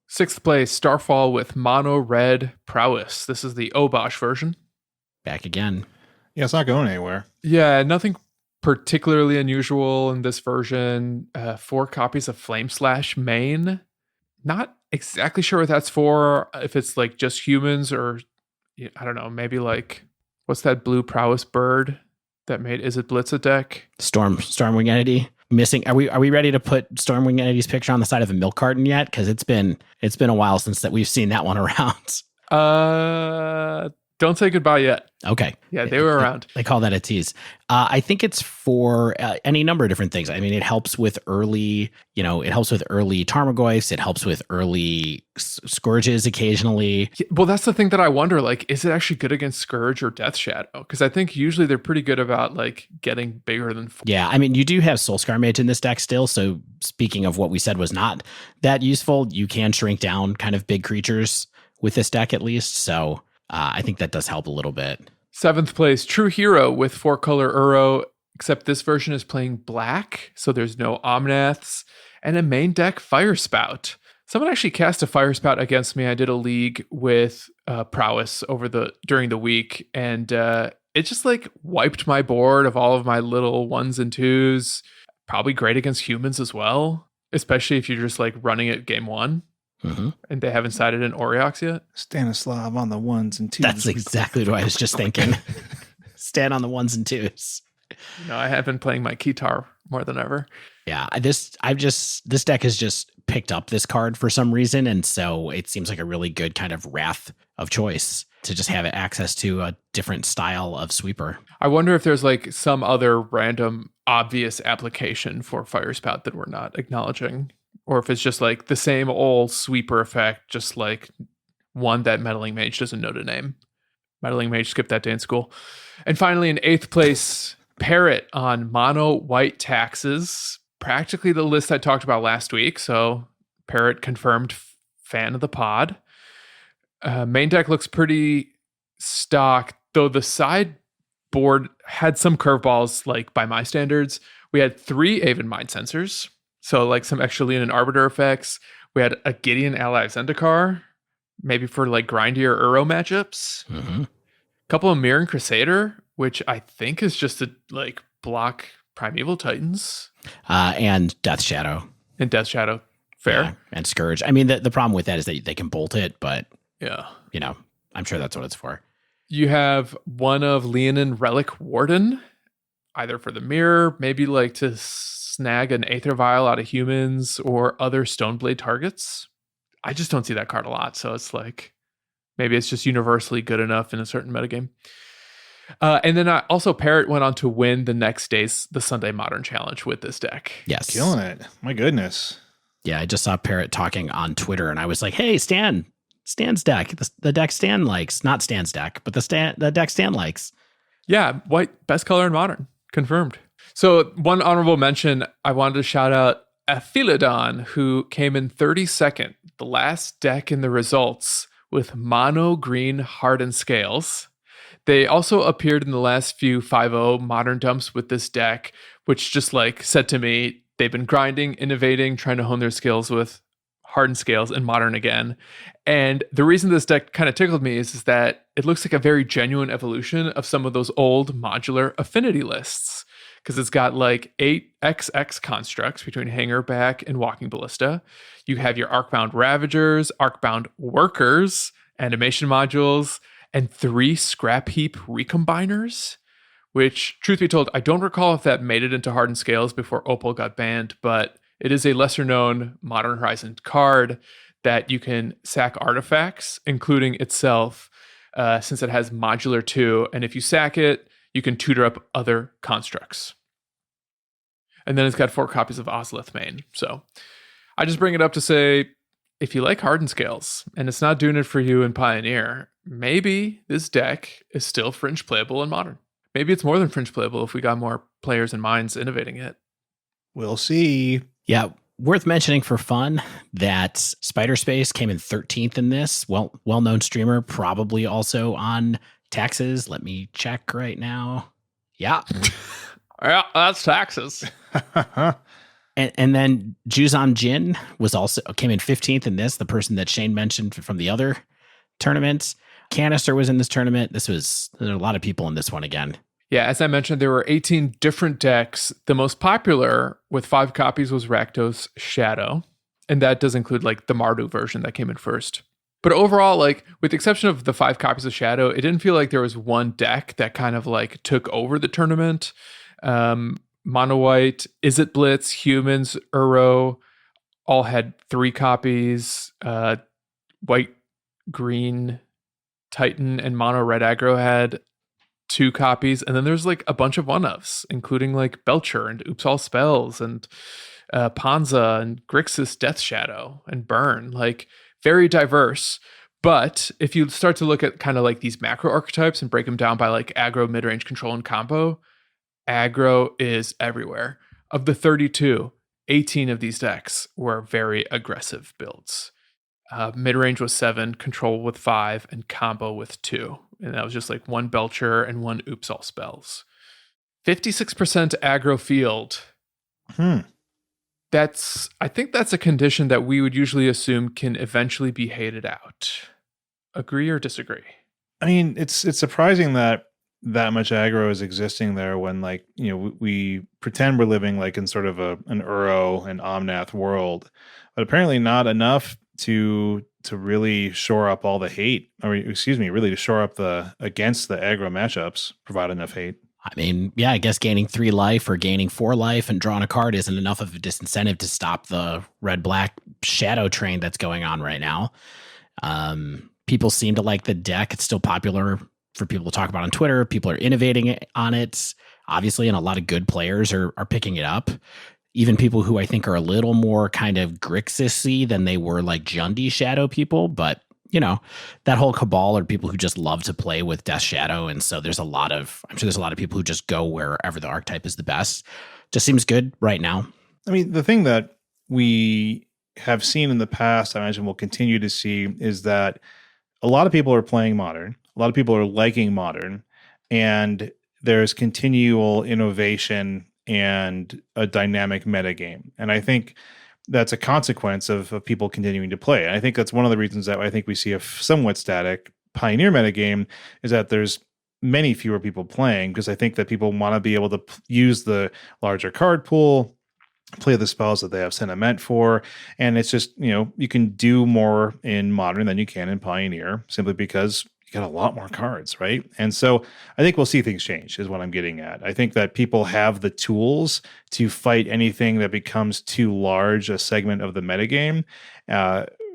6th place, Starfall with Mono Red Prowess. This is the Obosh version. Back again. Yeah, it's not going anywhere. Yeah, nothing particularly unusual in this version. 4 copies of Flame Slash main. Not exactly sure what that's for. If it's like just humans or, I don't know, maybe like, what's that blue Prowess bird that made Is It Blitz a deck? Stormwing Entity. Missing. Are we ready to put Stormwing Entity's picture on the side of a milk carton yet? Because it's been a while since that we've seen that one around. Don't say goodbye yet. Okay. Yeah, they were around. They call that a tease. I think it's for any number of different things. I mean, it helps with early, Tarmogoyfs. It helps with early Scourges occasionally. Yeah, well, that's the thing that I wonder, like, is it actually good against Scourge or Death Shadow? Because I think usually they're pretty good about, like, getting bigger than 4. Yeah, I mean, you do have Soulscar Mage in this deck still, so speaking of what we said was not that useful, you can shrink down kind of big creatures with this deck at least, so I think that does help a little bit. 7th place, True Hero with 4-color Uro, except this version is playing black, so there's no Omnaths, and a main deck Fire Spout. Someone actually cast a Fire Spout against me. I did a league with Prowess during the week, and it just like wiped my board of all of my little 1s and 2s. Probably great against humans as well, especially if you're just like running it game 1. Mm-hmm. And they haven't sided in Oriox yet. Stanislav on the 1s and 2s. That's exactly what I was just thinking. Stand on the 1s and 2s. I have been playing my Kitar more than ever. Yeah, this deck has just picked up this card for some reason, and so it seems like a really good kind of wrath of choice to just have access to a different style of sweeper. I wonder if there's like some other random obvious application for Fire Spout that we're not acknowledging. Or if it's just like the same old sweeper effect, just like one that Meddling Mage doesn't know to name. Meddling Mage skipped that day in school. And finally, in 8th place, Parrot on Mono White Taxes. Practically the list I talked about last week. So Parrot confirmed fan of the pod. Main deck looks pretty stock, though the sideboard had some curveballs, like by my standards. We had 3 Aven Mind Sensors. So like some extra Lean and Arbiter effects. We had a Gideon ally of Zendikar, maybe for like grindier Uro matchups. Mm-hmm. A couple of Mirror and Crusader, which I think is just to like block Primeval Titans. And Death Shadow. And Death Shadow. Fair. Yeah, and Scourge. I mean, the problem with that is that they can bolt it, but yeah, I'm sure that's what it's for. You have one of Leonin Relic Warden, either for the mirror, maybe like to snag an Aether Vial out of humans or other Stoneblade targets. I just don't see that card a lot, so it's like maybe it's just universally good enough in a certain metagame. And then also Parrot went on to win the Sunday Modern Challenge with this deck. Yes. Killing it. My goodness. Yeah, I just saw Parrot talking on Twitter, and I was like, hey, Stan's deck. The deck Stan likes. Not Stan's deck, but the deck Stan likes. Yeah, white, best color in Modern. Confirmed. So one honorable mention, I wanted to shout out Aphilodon, who came in 32nd, the last deck in the results, with mono green Hardened Scales. They also appeared in the last few 5-0 Modern dumps with this deck, which just like said to me, they've been grinding, innovating, trying to hone their skills with Hardened Scales, and Modern again. And the reason this deck kind of tickled me is that it looks like a very genuine evolution of some of those old modular affinity lists. Because it's got like 8XX constructs between Hangerback and Walking Ballista. You have your Arcbound Ravagers, Arcbound Workers, animation modules, and 3 Scrap Heap Recombiners. Which, truth be told, I don't recall if that made it into Hardened Scales before Opal got banned, but it is a lesser-known Modern Horizon card that you can sack artifacts, including itself, since it has Modular 2, and if you sack it, you can tutor up other constructs. And then it's got 4 copies of Ozolith Mane. So I just bring it up to say, if you like Hardened Scales, and it's not doing it for you in Pioneer, maybe this deck is still fringe playable in Modern. Maybe it's more than fringe playable if we got more players and minds innovating it. We'll see. Yeah, worth mentioning for fun that Spider Space came in 13th in this. Well-known streamer, probably also on taxes. Let me check right now. Yeah. Yeah, that's taxes. And then Juzan Jin came in 15th in this, the person that Shane mentioned from the other tournament. Canister was in this tournament. There's a lot of people in this one again. Yeah, as I mentioned, there were 18 different decks. The most popular with 5 copies was Rakdos Shadow. And that does include like the Mardu version that came in first. But overall, like with the exception of the 5 copies of Shadow, it didn't feel like there was one deck that kind of like took over the tournament. Mono White, Is It Blitz, Humans, Uro all had 3 copies. White, Green, Titan, and Mono Red Aggro had 2 copies. And then there's like a bunch of one-ofs, including like Belcher and Oops All Spells and Panza and Grixis Death Shadow and Burn. Like very diverse. But if you start to look at kind of like these macro archetypes and break them down by like aggro, mid-range, control, and combo, aggro is everywhere. Of the 32, 18 of these decks were very aggressive builds. Mid-range was 7, control with 5, and combo with 2. And that was just like 1 Belcher and 1 Oops All Spells. 56% aggro field. I think that's a condition that we would usually assume can eventually be hated out. Agree or disagree? I mean, it's surprising that much aggro is existing there when, like, you know, we pretend we're living like in sort of an Uro and Omnath world, but apparently not enough to really shore up all the hate, or really to shore up against the aggro matchups, provide enough hate. I mean, yeah, I guess gaining 3 life or gaining 4 life and drawing a card isn't enough of a disincentive to stop the red-black shadow train that's going on right now. People seem to like the deck. It's still popular for people to talk about on Twitter. People are innovating on it, obviously, and a lot of good players are picking it up. Even people who I think are a little more kind of Grixis-y than they were like Jundi Shadow people. But, you know, that whole cabal are people who just love to play with Death Shadow. And so I'm sure there's a lot of people who just go wherever the archetype is the best. Just seems good right now. I mean, the thing that we have seen in the past, I imagine we'll continue to see, is that a lot of people are playing Modern. A lot of people are liking Modern. And there's continual innovation and a dynamic metagame. And I think that's a consequence of people continuing to play. And I think that's one of the reasons that I think we see a somewhat static Pioneer metagame, is that there's many fewer people playing, because I think that people want to be able to use the larger card pool, play the spells that they have sentiment for. And it's just, you know, you can do more in Modern than you can in Pioneer, simply because you got a lot more cards, right? And so I think we'll see things change, is what I'm getting at. I think that people have the tools to fight anything that becomes too large a segment of the metagame,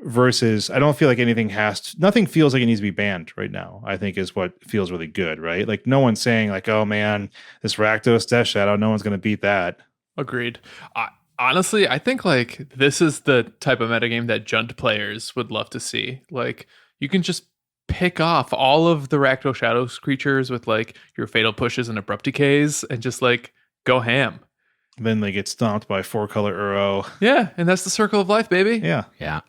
versus I don't feel like nothing feels like it needs to be banned right now, I think, is what feels really good, right? Like no one's saying like, oh man, this Rakdos Death Shadow, no one's going to beat that. Agreed. Honestly, I think like this is the type of metagame that Junt players would love to see. Like you can just pick off all of the Rakdos Shadows creatures with like your fatal pushes and abrupt decays and just like go ham. Then they get stomped by 4-color Uro. Yeah, and that's the circle of life, baby. Yeah.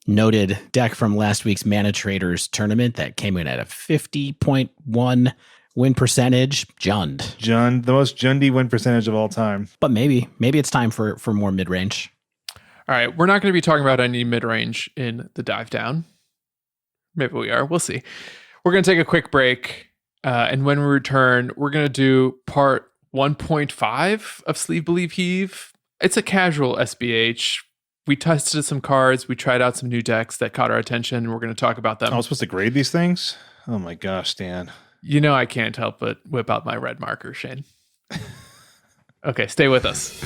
Noted deck from last week's Mana Traders tournament that came in at a 50.1 win percentage. The most Jundi win percentage of all time. But maybe it's time for more mid-range. All right, we're not going to be talking about any mid-range in the dive down. Maybe we are. We'll see. We're going to take a quick break. And when we return, we're going to do part 1.5 of Sleeve Believe Heave. It's a casual SBH. We tested some cards. We tried out some new decks that caught our attention. And we're going to talk about them. I was supposed to grade these things? Oh my gosh, Dan. You know I can't help but whip out my red marker, Shane. Okay, stay with us.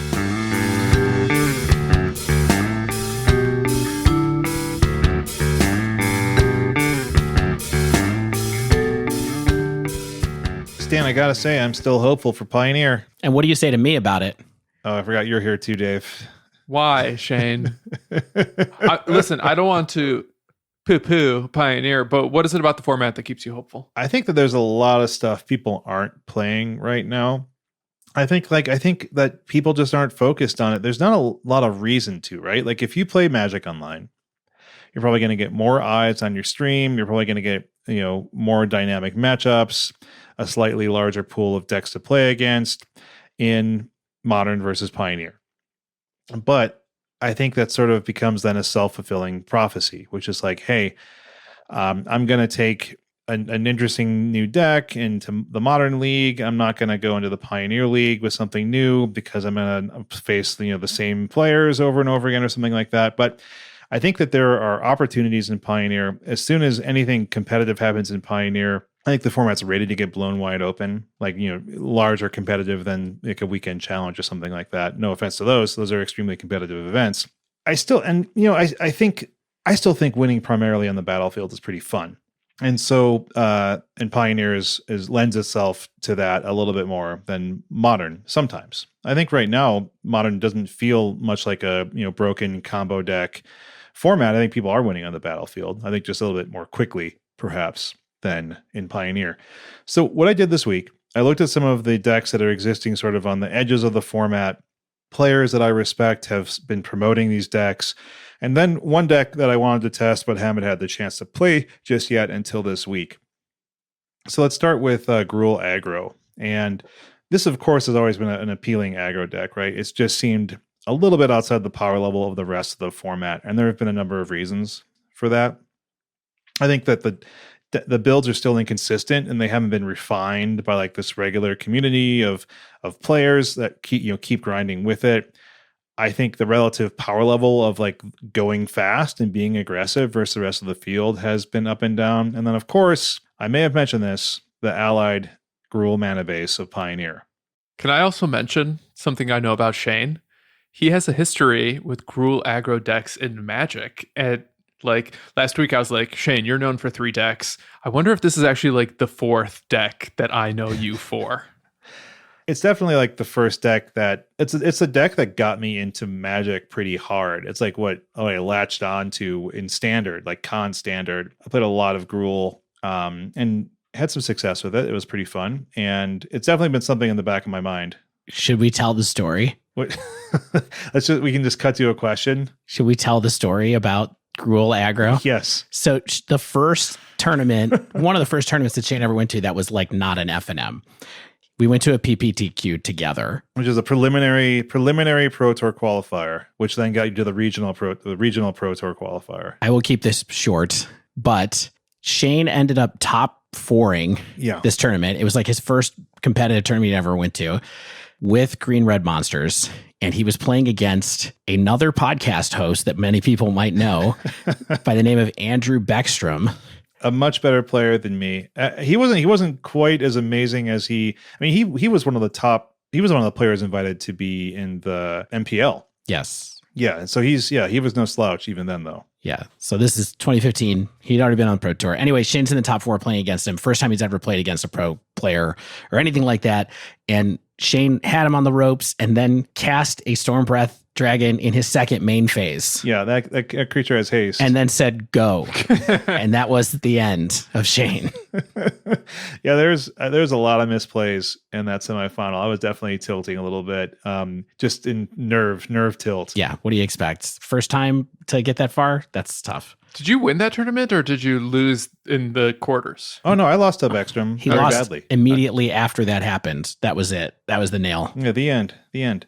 Dan, I gotta say, I'm still hopeful for Pioneer. And what do you say to me about it? Oh, I forgot you're here too, Dave. Why, Shane? Listen, I don't want to poo-poo Pioneer, but what is it about the format that keeps you hopeful? I think that there's a lot of stuff people aren't playing right now. I think that people just aren't focused on it. There's not a lot of reason to, right? Like if you play Magic Online, you're probably going to get more eyes on your stream. You're probably going to get, more dynamic matchups, a slightly larger pool of decks to play against in Modern versus Pioneer. But I think that sort of becomes then a self-fulfilling prophecy, which is like, hey, I'm going to take an interesting new deck into the Modern League. I'm not going to go into the Pioneer League with something new because I'm going to face the same players over and over again or something like that. But I think that there are opportunities in Pioneer. As soon as anything competitive happens in Pioneer, I think the format's ready to get blown wide open, like, larger competitive than like a weekend challenge or something like that. No offense to those. Those are extremely competitive events. I still think winning primarily on the battlefield is pretty fun. And so, and Pioneer lends itself to that a little bit more than Modern sometimes. I think right now, Modern doesn't feel much like a, broken combo deck format. I think people are winning on the battlefield. I think just a little bit more quickly, perhaps, than in Pioneer. So what I did this week, I looked at some of the decks that are existing sort of on the edges of the format. Players that I respect have been promoting these decks. And then one deck that I wanted to test but haven't had the chance to play just yet until this week. So let's start with Gruul Aggro. And this, of course, has always been an appealing aggro deck, right? It's just seemed a little bit outside the power level of the rest of the format. And there have been a number of reasons for that. I think that the builds are still inconsistent and they haven't been refined by like this regular community of players that keep grinding with it. I think the relative power level of like going fast and being aggressive versus the rest of the field has been up and down. And then, of course, I may have mentioned this, the allied Gruul mana base of Pioneer. Can I also mention something I know about Shane? He has a history with Gruul aggro decks in Magic. And like last week, I was like, Shane, you're known for 3 decks. I wonder if this is actually like the 4th deck that I know you for. It's definitely like the first deck that it's a deck that got me into Magic pretty hard. It's like what I latched on to in Standard, like Con Standard. I played a lot of Gruul and had some success with it. It was pretty fun. And it's definitely been something in the back of my mind. Should we tell the story? What? We can just cut to a question. Should we tell the story about Gruul aggro? Yes. So the first tournament, one of the first tournaments that Shane ever went to that was like not an FNM. We went to a PPTQ together, which is a preliminary Pro Tour qualifier, which then got you to the regional Pro Tour qualifier. I will keep this short, but Shane ended up top 4ing this tournament. It was like his first competitive tournament he ever went to with Green Red Monsters. And he was playing against another podcast host that many people might know by the name of Andrew Beckstrom. A much better player than me. He wasn't quite as amazing as he was one of the top. He was one of the players invited to be in the MPL. Yes. Yeah. And so he was no slouch even then though. Yeah. So this is 2015. He'd already been on Pro Tour. Anyway, Shane's in the top 4 playing against him. First time he's ever played against a pro player or anything like that. And Shane had him on the ropes and then cast a Storm Breath dragon in his second main phase. Yeah, that creature has haste. And then said, go. And that was the end of Shane. Yeah, there's a lot of misplays in that semifinal. I was definitely tilting a little bit, just in nerve tilt. Yeah, what do you expect? First time to get that far? That's tough. Did you win that tournament or did you lose in the quarters? Oh, no, I lost to Beckstrom He very lost badly. Immediately after that happened. That was it. That was the nail. Yeah, the end.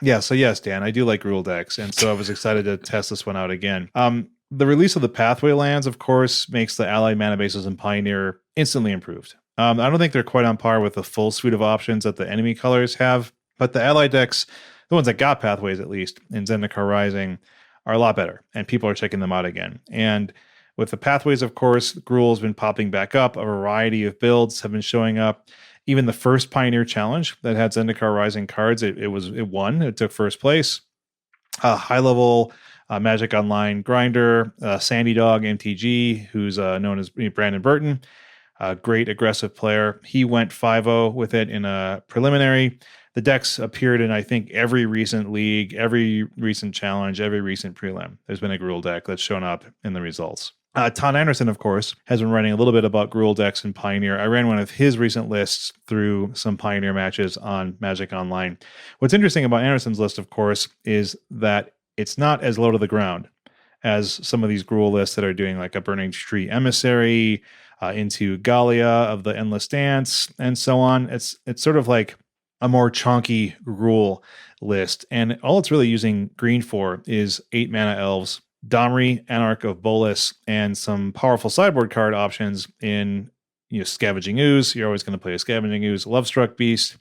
Yeah, so yes, Dan, I do like Gruul decks, and so I was excited to test this one out again. The release of the Pathway lands, of course, makes the allied mana bases in Pioneer instantly improved. I don't think they're quite on par with the full suite of options that the enemy colors have, but the allied decks, the ones that got Pathways at least, in Zendikar Rising, are a lot better, and people are checking them out again. And with the Pathways, of course, Gruul has been popping back up. A variety of builds have been showing up. Even the first Pioneer Challenge that had Zendikar Rising cards, it won. It took first place. High-level Magic Online grinder, Sandy Dog MTG, who's known as Brandon Burton, a great aggressive player. He went 5-0 with it in a preliminary. The decks appeared in, I think, every recent league, every recent challenge, every recent prelim. There's been a Gruul deck that's shown up in the results. Todd Anderson, of course, has been writing a little bit about Gruul decks in Pioneer. I ran one of his recent lists through some Pioneer matches on Magic Online. What's interesting about Anderson's list, of course, is that it's not as low to the ground as some of these Gruul lists that are doing like a Burning Tree Emissary, into Galia of the Endless Dance, and so on. It's sort of like a more chonky Gruul list. And all it's really using green for is 8 mana elves, Domri, Anarch of Bolas, and some powerful sideboard card options in Scavenging Ooze. You're always going to play a Scavenging Ooze. Lovestruck Beast,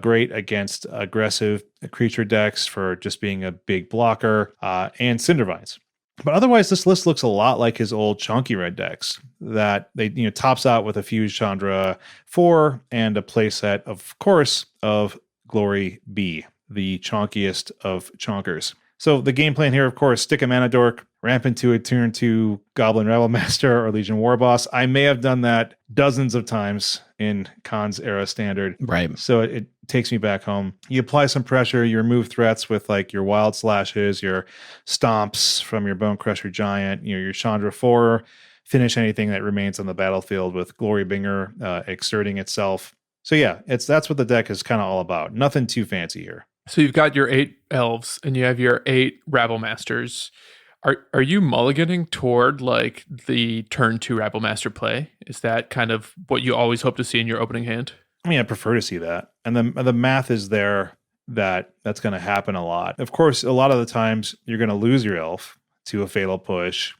great against aggressive creature decks for just being a big blocker, and Cindervines. But otherwise, this list looks a lot like his old Chonky red decks that they tops out with a Fuse Chandra 4 and a playset, of course, of Glory B, the chonkiest of chonkers. So the game plan here, of course, stick a mana dork, ramp into a turn 2 Goblin Rebel Master or Legion War Boss. I may have done that dozens of times in Khan's era standard. Right. So it takes me back home. You apply some pressure, you remove threats with like your Wild Slashes, your Stomps from your Bone Crusher Giant, your Chandra 4, finish anything that remains on the battlefield with Glorybringer exerting itself. So yeah, that's what the deck is kind of all about. Nothing too fancy here. So you've got your 8 elves and you have your 8 Rabble Masters. Are you mulliganing toward like the turn 2 Rabble Master play? Is that kind of what you always hope to see in your opening hand? I mean, I prefer to see that. And the math is there that's going to happen a lot. Of course, a lot of the times you're going to lose your elf to a Fatal Push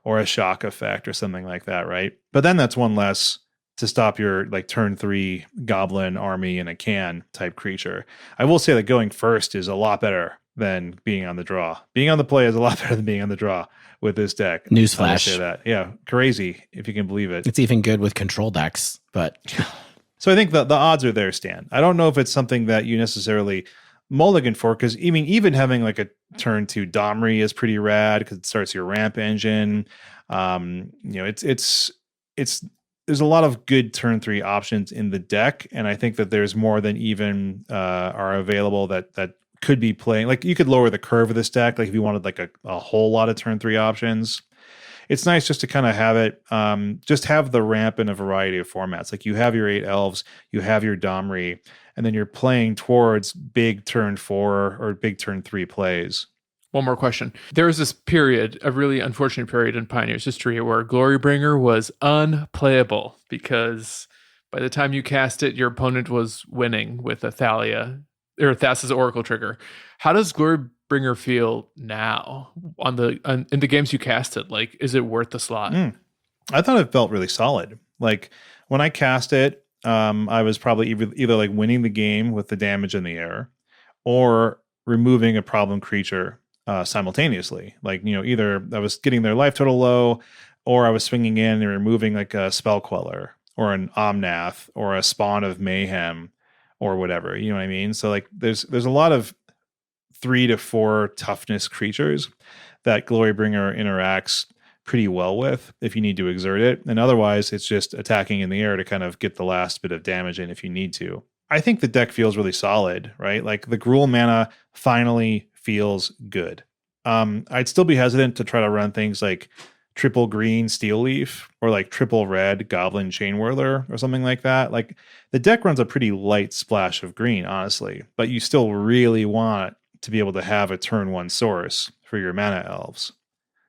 or a Shock Effect or something like that, right? But then that's one less to stop your like turn 3 Goblin army in a can type creature. I will say that going first is a lot better than being on the draw. Being on the play is a lot better than being on the draw with this deck. Newsflash. Say that. Yeah, crazy if you can believe it. It's even good with control decks, but so I think the odds are there, Stan. I don't know if it's something that you necessarily mulligan for, because even having like a turn 2 Domri is pretty rad because it starts your ramp engine. It's there's a lot of good turn 3 options in the deck, and I think that there's more than even are available that could be playing. Like you could lower the curve of this deck, like if you wanted like a whole lot of turn 3 options. It's nice just to kind of have it, just have the ramp in a variety of formats. Like you have your 8 elves, you have your Domri, and then you're playing towards big turn 4 or big turn 3 plays. One more question. There was this period, a really unfortunate period in Pioneer's history where Glorybringer was unplayable because by the time you cast it, your opponent was winning with a Thalia or Thassa's Oracle trigger. How does Glorybringer feel now in the games you cast it? Like, is it worth the slot? I thought it felt really solid. Like when I cast it, I was probably either like winning the game with the damage in the air or removing a problem creature simultaneously. Like, either I was getting their life total low or I was swinging in and removing like a Spell Queller or an Omnath or a Spawn of Mayhem or whatever, you know what I mean? So like there's a lot of 3 to 4 toughness creatures that Glorybringer interacts pretty well with if you need to exert it. And otherwise it's just attacking in the air to kind of get the last bit of damage in if you need to. I think the deck feels really solid, right? Like the Gruul mana finally feels good. I'd still be hesitant to try to run things like triple green Steel Leaf or like triple red Goblin Chain Whirler or something like that. Like the deck runs a pretty light splash of green, honestly, but you still really want to be able to have a turn 1 source for your mana elves.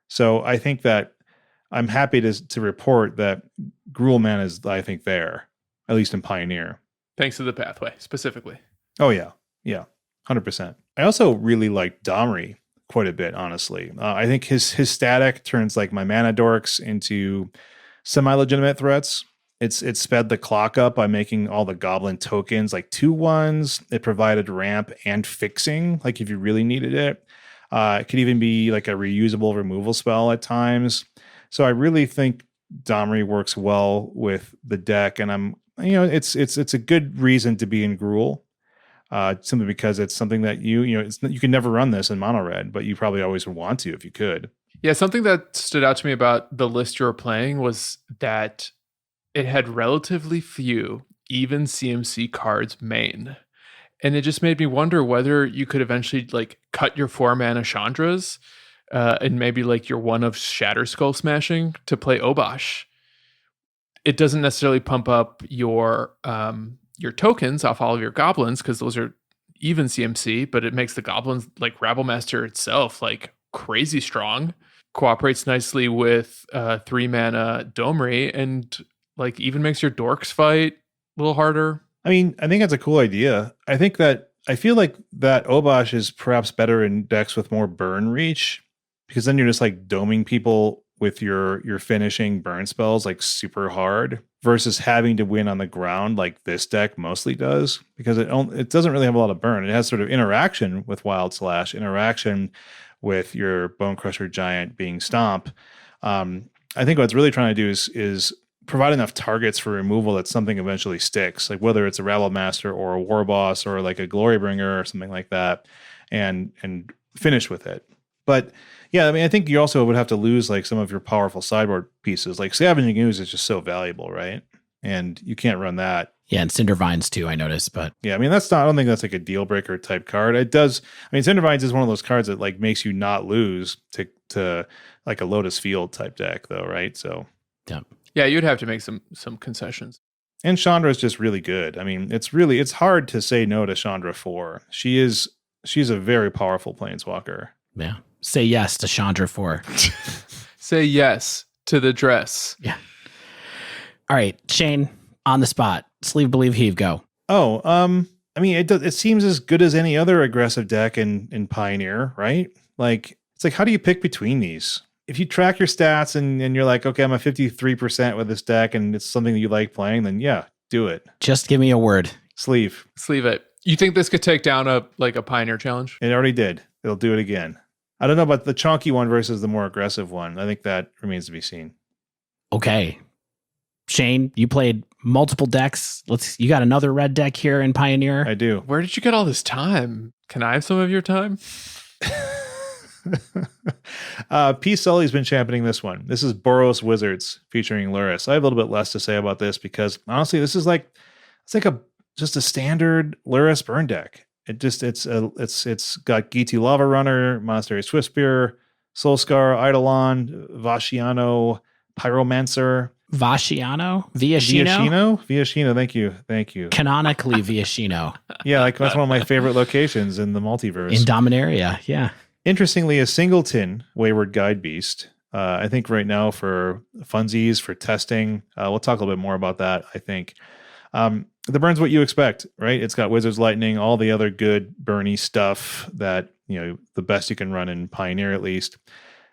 So I think that I'm happy to report that Gruul mana is, I think, there, at least in Pioneer. Thanks to the pathway specifically. Oh yeah. Yeah. 100%. I also really like Domri quite a bit, honestly. I think his static turns like my mana dorks into semi-legitimate threats. It's sped the clock up by making all the goblin tokens like 2/1s. It provided ramp and fixing, like if you really needed it. It could even be like a reusable removal spell at times. So I really think Domri works well with the deck, and it's a good reason to be in Gruul. Simply because it's something that you can never run this in mono red, but you probably always would want to if you could. Yeah, something that stood out to me about the list you were playing was that it had relatively few even CMC cards main. And it just made me wonder whether you could eventually like cut your 4-mana Chandras and maybe like your one of Shatter Skull Smashing to play Obosh. It doesn't necessarily pump up your tokens off all of your goblins because those are even CMC, but it makes the goblins like Rabblemaster itself like crazy strong. Cooperates nicely with 3-mana Domri and like even makes your dorks fight a little harder. I mean, I think that's a cool idea. I feel like that Obosh is perhaps better in decks with more burn reach, because then you're just like doming people with your finishing burn spells like super hard versus having to win on the ground like this deck mostly does, because it doesn't really have a lot of burn. It has sort of interaction with Wild Slash, interaction with your Bone Crusher Giant being Stomp. I think what it's really trying to do is provide enough targets for removal that something eventually sticks, like whether it's a Rabblemaster or a War Boss or like a Glorybringer or something like that, and finish with it. But yeah, I mean, I think you also would have to lose like some of your powerful sideboard pieces. Like Scavenging Ooze is just so valuable, right? And you can't run that. Yeah, and Cinder Vines too, I noticed. But yeah, I mean, I don't think that's like a deal breaker type card. It does. I mean, Cinder Vines is one of those cards that like makes you not lose to like a Lotus Field type deck, though, right? So yeah, you'd have to make some concessions. And Chandra is just really good. I mean, it's hard to say no to Chandra 4. She's a very powerful planeswalker. Yeah. Say yes to Chandra 4. Say yes to the dress. Yeah. All right, Shane, on the spot. Sleeve, Believe, Heave, go. Oh, I mean, it seems as good as any other aggressive deck in Pioneer, right? Like, it's like, how do you pick between these? If you track your stats and you're like, okay, I'm at 53% with this deck and it's something that you like playing, then yeah, do it. Just give me a word. Sleeve it. You think this could take down a Pioneer challenge? It already did. It'll do it again. I don't know about the Chonky one versus the more aggressive one. I think that remains to be seen. Okay. Shane, you played multiple decks. You got another red deck here in Pioneer. I do. Where did you get all this time? Can I have some of your time? P. Sully's been championing this one. This is Boros Wizards featuring Luris. I have a little bit less to say about this because honestly, this is like just a standard Luris burn deck. It's got Gitu Lava Runner, Monastery Swiftspear, Soulscar, Eidolon, Vashiano, Pyromancer. Viashino? Thank you. Canonically Viashino. Yeah, like that's one of my favorite locations in the multiverse. In Dominaria, yeah. Interestingly, a singleton Wayward Guide Beast. I think right now for funsies, for testing, we'll talk a little bit more about that, I think. The burn's what you expect, right? It's got Wizard's Lightning, all the other good burny stuff that, the best you can run in Pioneer at least.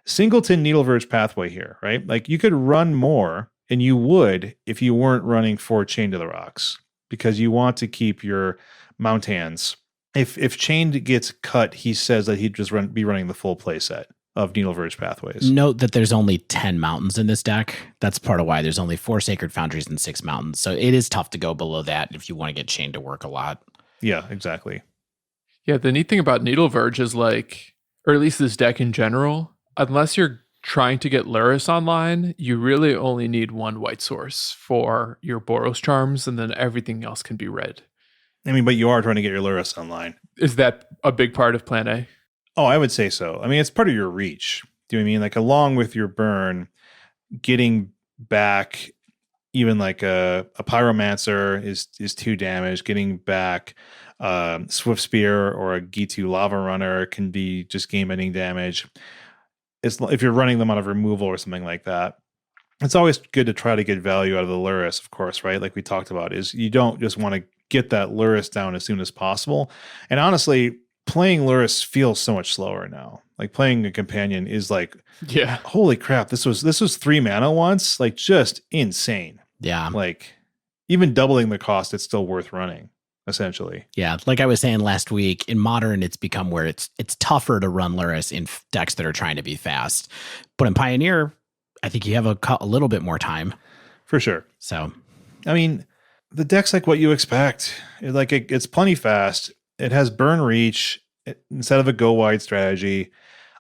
Singleton Needle Verge Pathway here, right? Like you could run more, and you would if you weren't running 4 Chained to the Rocks, because you want to keep your Mount Hands. If Chained gets cut, he says that he'd just be running the full play set of Needle Verge Pathways. Note that there's only 10 mountains in this deck. That's part of why there's only 4 Sacred Foundries and 6 mountains. So it is tough to go below that if you want to get Chained to work a lot. Yeah, exactly. Yeah, the neat thing about Needle Verge is like, or at least this deck in general, unless you're trying to get Luris online, you really only need one white source for your Boros charms, and then everything else can be red. I mean, but you are trying to get your Luris online. Is that a big part of Plan A? Oh, I would say so. I mean, it's part of your reach. Do you know what I mean? Like along with your burn, getting back even like a Pyromancer is 2 damage. Getting back Swift Spear or a Gitu Lava Runner can be just game-ending damage. If you're running them out of removal or something like that. It's always good to try to get value out of the Luris, of course, right? Like we talked about, is you don't just want to get that Luris down as soon as possible. And honestly, playing Lurrus feels so much slower now. Like playing a companion is like, Yeah. holy crap, this was 3 mana once, like just insane. Yeah. Like even doubling the cost, it's still worth running, essentially. Yeah, like I was saying last week, in Modern, it's become where it's tougher to run Lurrus in decks that are trying to be fast. But in Pioneer, I think you have a little bit more time. For sure. So, I mean, the deck's like what you expect. It's plenty fast. It has burn reach instead of a go wide strategy.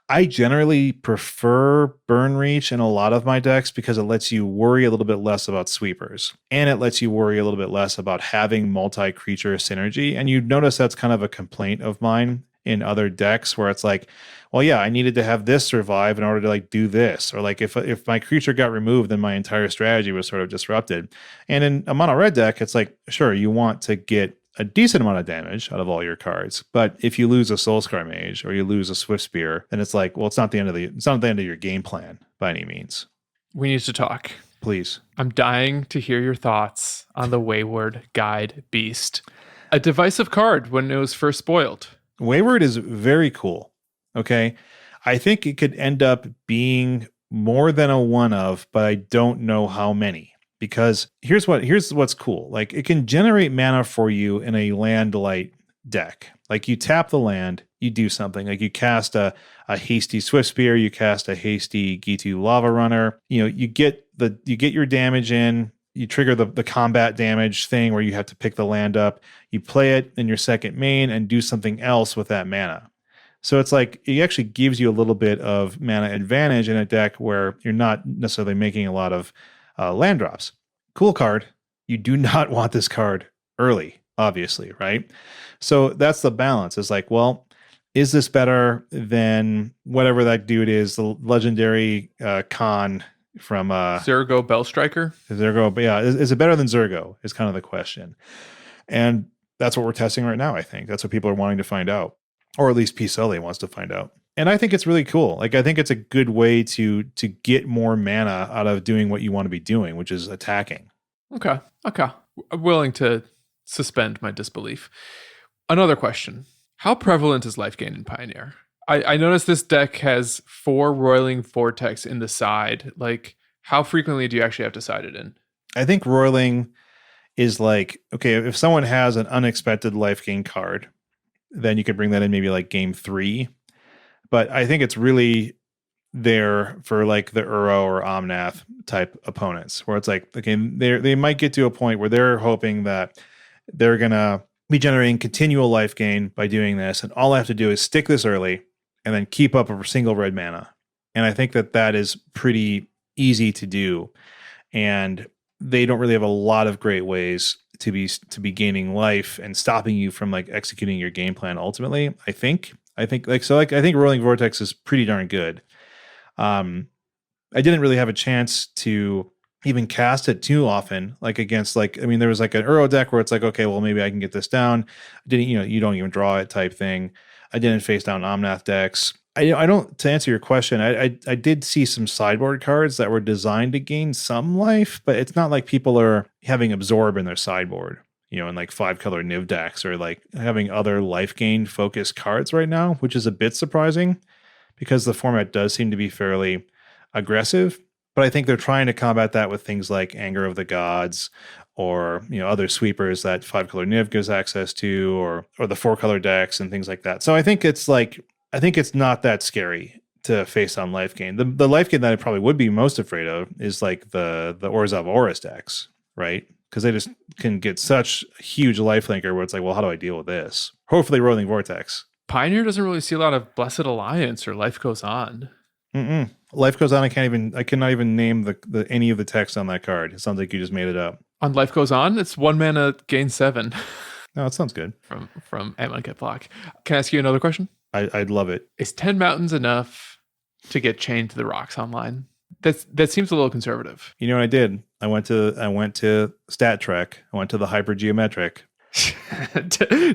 I generally prefer burn reach in a lot of my decks because it lets you worry a little bit less about sweepers, and it lets you worry a little bit less about having multi-creature synergy. And you notice that's kind of a complaint of mine in other decks where it's like, well, yeah, I needed to have this survive in order to like do this, or like if my creature got removed, then my entire strategy was sort of disrupted. And in a mono red deck, it's like, sure, you want to get a decent amount of damage out of all your cards, but if you lose a Soulscar Mage or you lose a Swift Spear, then it's like, well, it's not the end of your game plan by any means. We need to talk. Please. I'm dying to hear your thoughts on the Wayward Guide Beast. A divisive card when it was first spoiled. Wayward is very cool. Okay. I think it could end up being more than a one of, but I don't know how many. Because here's what's cool. Like it can generate mana for you in a land light deck. Like you tap the land, you do something. Like you cast a hasty Swift Spear, you cast a hasty Gitu Lava Runner. You know, you get your damage in. You trigger the combat damage thing where you have to pick the land up. You play it in your second main and do something else with that mana. So it's like it actually gives you a little bit of mana advantage in a deck where you're not necessarily making a lot of land drops. Cool card. You do not want this card early, obviously, right? So that's the balance. It's like, well, is this better than whatever that dude is, the legendary Khan from Zergo Bellstriker? Zergo, yeah. Is it better than Zergo is kind of the question. And that's what we're testing right now, I think. That's what people are wanting to find out. Or at least PSLA wants to find out. And I think it's really cool. Like, I think it's a good way to get more mana out of doing what you want to be doing, which is attacking. Okay. I'm willing to suspend my disbelief. Another question. How prevalent is life gain in Pioneer? I noticed this deck has 4 Roiling Vortex in the side. Like, how frequently do you actually have to side it in? I think Roiling is like, okay, if someone has an unexpected life gain card, then you could bring that in maybe like game 3. But I think it's really there for like the Uro or Omnath type opponents where it's like, okay, they might get to a point where they're hoping that they're going to be generating continual life gain by doing this. And all I have to do is stick this early and then keep up a single red mana. And I think that is pretty easy to do. And they don't really have a lot of great ways to be gaining life and stopping you from like executing your game plan ultimately. I think I think Rolling Vortex is pretty darn good. I didn't really have a chance to even cast it too often, like against there was like an Uro deck where it's like, okay, well maybe I can get this down. You don't even draw it type thing. I didn't face down Omnath decks. I don't, to answer your question, I did see some sideboard cards that were designed to gain some life, but it's not like people are having absorb in their sideboard, in like 5-color Niv decks or like having other life gain focused cards right now, which is a bit surprising because the format does seem to be fairly aggressive. But I think they're trying to combat that with things like Anger of the Gods or other sweepers that 5-color Niv gives access to, or the 4-color decks and things like that. So I think it's not that scary to face on life gain. The life gain that I probably would be most afraid of is like the Orzhov Horus decks, right? Because they just can get such a huge life linker where it's like, well, how do I deal with this? Hopefully Rolling Vortex. Pioneer doesn't really see a lot of Blessed Alliance or Life Goes On. Life Goes On. I cannot even name the any of the text on that card. It sounds like you just made it up. On Life Goes On, it's 1 mana, gain 7. No, it sounds good. From Ammon Block. Can I ask you another question? I'd love it. Is 10 mountains enough to get chained to the rocks online? That seems a little conservative. You know what I did? I went to Stat Trek. I went to the Hypergeometric.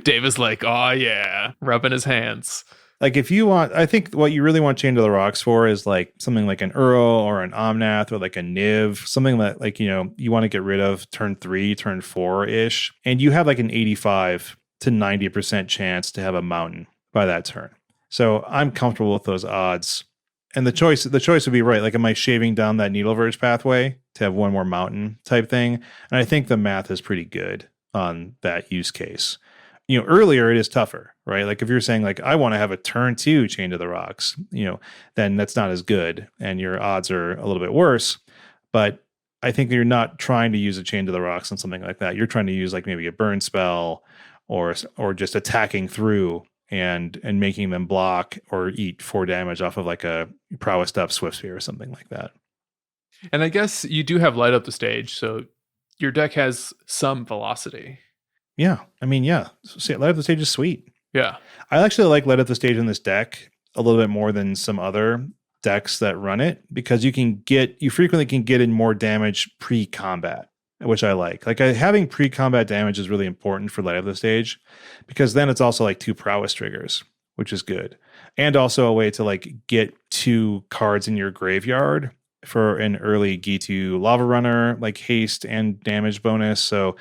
Dave is like, oh yeah, rubbing his hands. Like if you want, I think what you really want chained to the rocks for is like something like an Uro or an Omnath or like a Niv, something that like, you want to get rid of turn 3, turn 4-ish. And you have like an 85 to 90% chance to have a mountain. by that turn. So I'm comfortable with those odds. And the choice would be right. Like, am I shaving down that needle verge pathway to have one more mountain type thing? And I think the math is pretty good on that use case. Earlier it is tougher, right? Like if you're saying like, I want to have a turn 2 Chain to the Rocks, then that's not as good and your odds are a little bit worse. But I think you're not trying to use a Chain to the Rocks on something like that. You're trying to use like maybe a burn spell or just attacking through and making them block or eat 4 damage off of like a prowess up Swift Spear or something like that. And I guess you do have Light Up the Stage, so your deck has some velocity. Yeah. I mean, yeah. Light Up the Stage is sweet. Yeah. I actually like Light Up the Stage in this deck a little bit more than some other decks that run it, because you frequently can get in more damage pre-combat, which I like. Like having pre-combat damage is really important for Light Up the Stage, because then it's also like 2 prowess triggers, which is good. And also a way to like get 2 cards in your graveyard for an early Gitu Lava Runner, like haste and damage bonus. So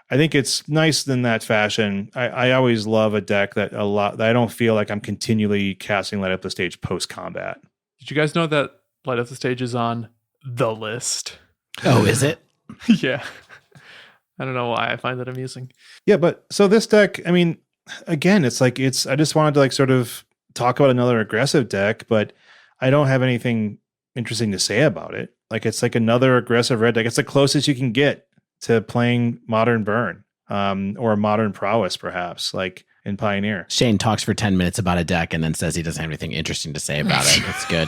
I think it's nice in that fashion. I always love a deck that I don't feel like I'm continually casting Light Up the Stage post-combat. Did you guys know that Light Up the Stage is on the list? Oh, is it? Yeah. I don't know why I find that amusing. Yeah, but so this deck, I mean, again, I just wanted to like sort of talk about another aggressive deck, but I don't have anything interesting to say about it. Like it's like another aggressive red deck. It's the closest you can get to playing Modern Burn, or Modern Prowess, perhaps, like in Pioneer. Shane talks for 10 minutes about a deck and then says he doesn't have anything interesting to say about it. That's good.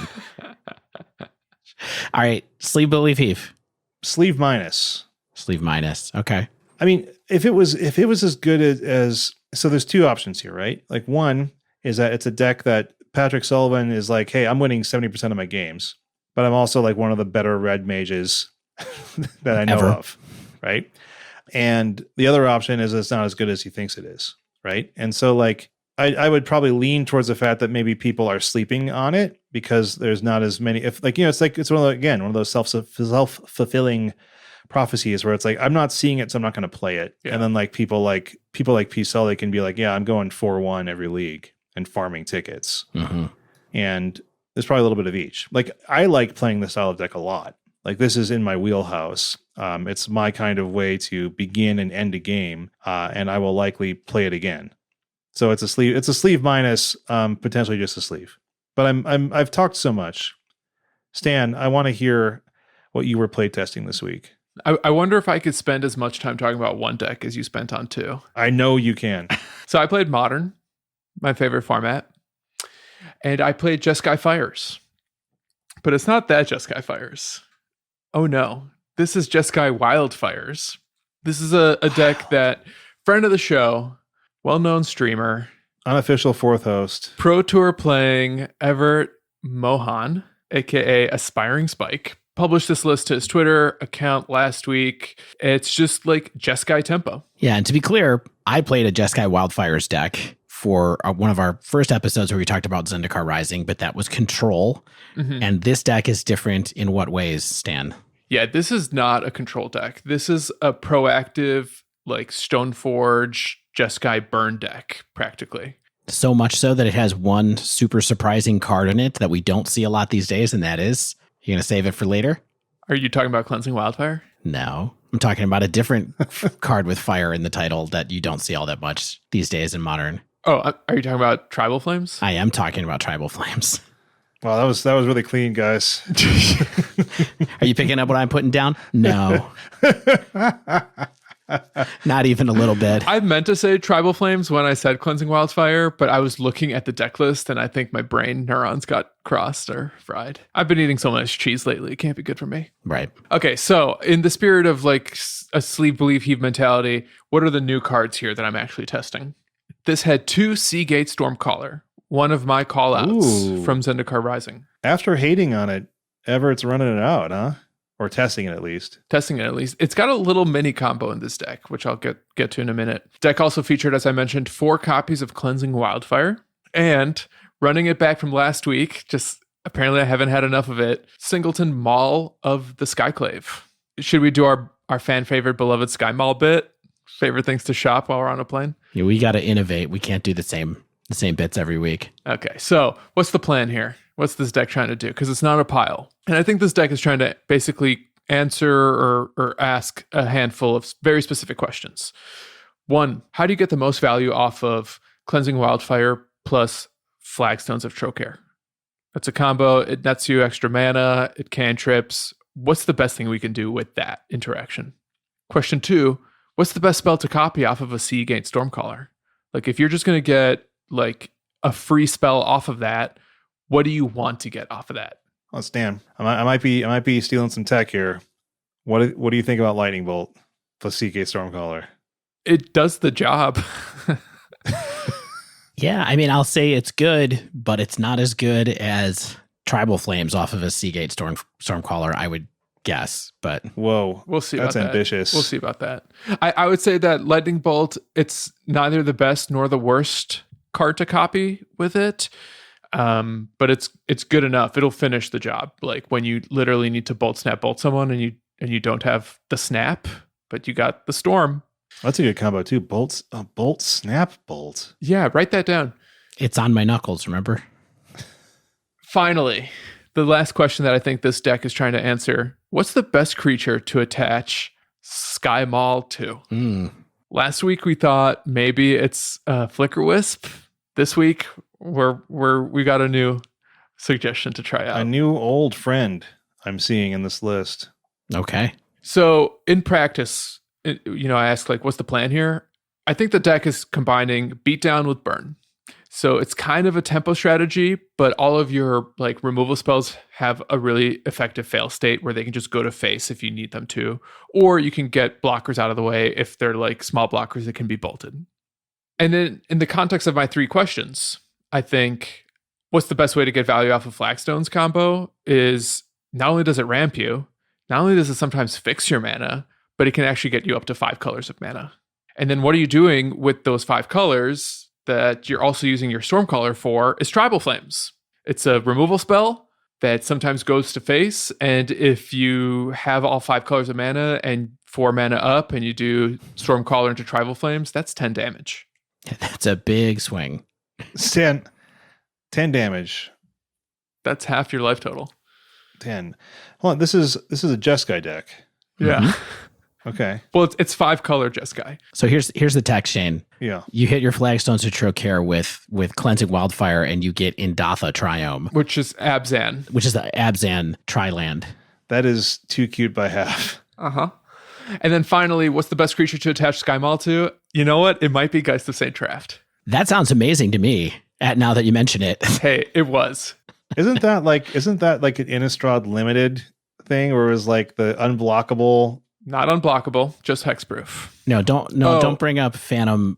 All right. Sleeve Believe Heave. Sleeve minus. Sleeve minus. Okay. I mean, if it was as good as so there's 2 options here, right? Like one is that it's a deck that Patrick Sullivan is like, hey, I'm winning 70% of my games, but I'm also like one of the better red mages that I know of, right? And the other option is it's not as good as he thinks it is, right? And so like I would probably lean towards the fact that maybe people are sleeping on it because there's not as many. If like, it's one of those self-fulfilling prophecies where it's like, I'm not seeing it, so I'm not going to play it. Yeah. And then like people like P Sully can be like, yeah, I'm going 4-1 every league and farming tickets. Mm-hmm. And there's probably a little bit of each. Like I like playing this style of deck a lot. Like this is in my wheelhouse. It's my kind of way to begin and end a game, and I will likely play it again. So it's a sleeve minus, potentially just a sleeve. But I've talked so much. Stan, I want to hear what you were playtesting this week. I wonder if I could spend as much time talking about one deck as you spent on 2. I know you can. So I played Modern, my favorite format, and I played Jeskai Fires. But it's not that Jeskai Fires. Oh no, this is Jeskai Wildfires. This is a deck that friend of the show, well-known streamer, unofficial 4th host, Pro Tour playing Everett Mohan, aka Aspiring Spike, published this list to his Twitter account last week. It's just like Jeskai tempo. Yeah, and to be clear, I played a Jeskai Wildfires deck for one of our first episodes where we talked about Zendikar Rising, but that was Control. Mm-hmm. And this deck is different in what ways, Stan? Yeah, this is not a control deck. This is a proactive, like Stoneforge, Jeskai burn deck, practically. So much so that it has one super surprising card in it that we don't see a lot these days, and that is, you're going to save it for later? Are you talking about Cleansing Wildfire? No. I'm talking about a different card with fire in the title that you don't see all that much these days in Modern. Oh, are you talking about Tribal Flames? I am talking about Tribal Flames. Wow, that was really clean, guys. Are you picking up what I'm putting down? No. Not even a little bit. I meant to say Tribal Flames when I said Cleansing Wildfire, but I was looking at the deck list and I think my brain neurons got crossed or fried. I've been eating so much cheese lately. It can't be good for me. Right. Okay, so in the spirit of like a sleeve, believe, heave mentality, what are the new cards here that I'm actually testing? This had 2 Seagate Stormcaller, one of my callouts from Zendikar Rising. After hating on it, Everett's running it out, huh? Or testing it at least. Testing it at least. It's got a little mini combo in this deck, which I'll get to in a minute. Deck also featured, as I mentioned, 4 copies of Cleansing Wildfire. And running it back from last week, just apparently I haven't had enough of it, Singleton Maul of the Skyclave. Should we do our fan favorite beloved Sky Maul bit? Favorite things to shop while we're on a plane? Yeah, we got to innovate. We can't do the same The same bits every week. Okay, so what's the plan here? What's this deck trying to do? Because it's not a pile. And I think this deck is trying to basically answer or ask a handful of very specific questions. One, how do you get the most value off of Cleansing Wildfire plus Flagstones of Trocare? That's a combo. It nets you extra mana. It cantrips. What's the best thing we can do with that interaction? Question 2, what's the best spell to copy off of a Sea Gate Stormcaller? Like, if you're just going to get like a free spell off of that, what do you want to get off of that? Well, Stan, I might be stealing some tech here. What do you think about Lightning Bolt plus CK Stormcaller? It does the job. Yeah, I mean, I'll say it's good, but it's not as good as Tribal Flames off of a Seagate Stormcaller, I would guess. But whoa, we'll see. That's about ambitious. That. We'll see about that. I would say that Lightning Bolt, it's neither the best nor the worst card to copy with it. But it's good enough. It'll finish the job. Like when you literally need to bolt someone and you don't have the snap, but you got the storm. That's a good combo too. Bolt, snap, bolt. Yeah, write that down. It's on my knuckles, remember? Finally, the last question that I think this deck is trying to answer. What's the best creature to attach Sky Maul to? Last week we thought maybe it's Flicker Wisp. This week we got a new suggestion to try out. A new old friend I'm seeing in this list. Okay. So in practice, I asked like, what's the plan here? I think the deck is combining Beatdown with Burn. So it's kind of a tempo strategy, but all of your like removal spells have a really effective fail state where they can just go to face if you need them to, or you can get blockers out of the way if they're like small blockers that can be bolted. And then in the context of my 3 questions, I think what's the best way to get value off of Flagstones combo is not only does it ramp you, not only does it sometimes fix your mana, but it can actually get you up to 5 colors of mana. And then what are you doing with those 5 colors that you're also using your Stormcaller for is Tribal Flames. It's a removal spell that sometimes goes to face. And if you have all 5 colors of mana and 4 mana up and you do Stormcaller into Tribal Flames, that's 10 damage. That's a big swing. 10 damage. That's half your life total. 10. Hold on, this is a Jeskai deck. Yeah. Mm-hmm. Okay. Well, it's 5 color Jeskai. So here's the tech, Shane. Yeah. You hit your Flagstones to Trocare with Cleansing Wildfire, and you get Indatha Triome, Which is Abzan. which is the Abzan Triland. That is too cute by half. Uh-huh. And then finally, what's the best creature to attach Sky Maul to? You know what? It might be Geist of St. Traft. That sounds amazing to me. Now that you mention it. Hey, it was. Isn't that like an Innistrad limited thing, or was like the unblockable? Not unblockable, just hexproof. Don't bring up Phantom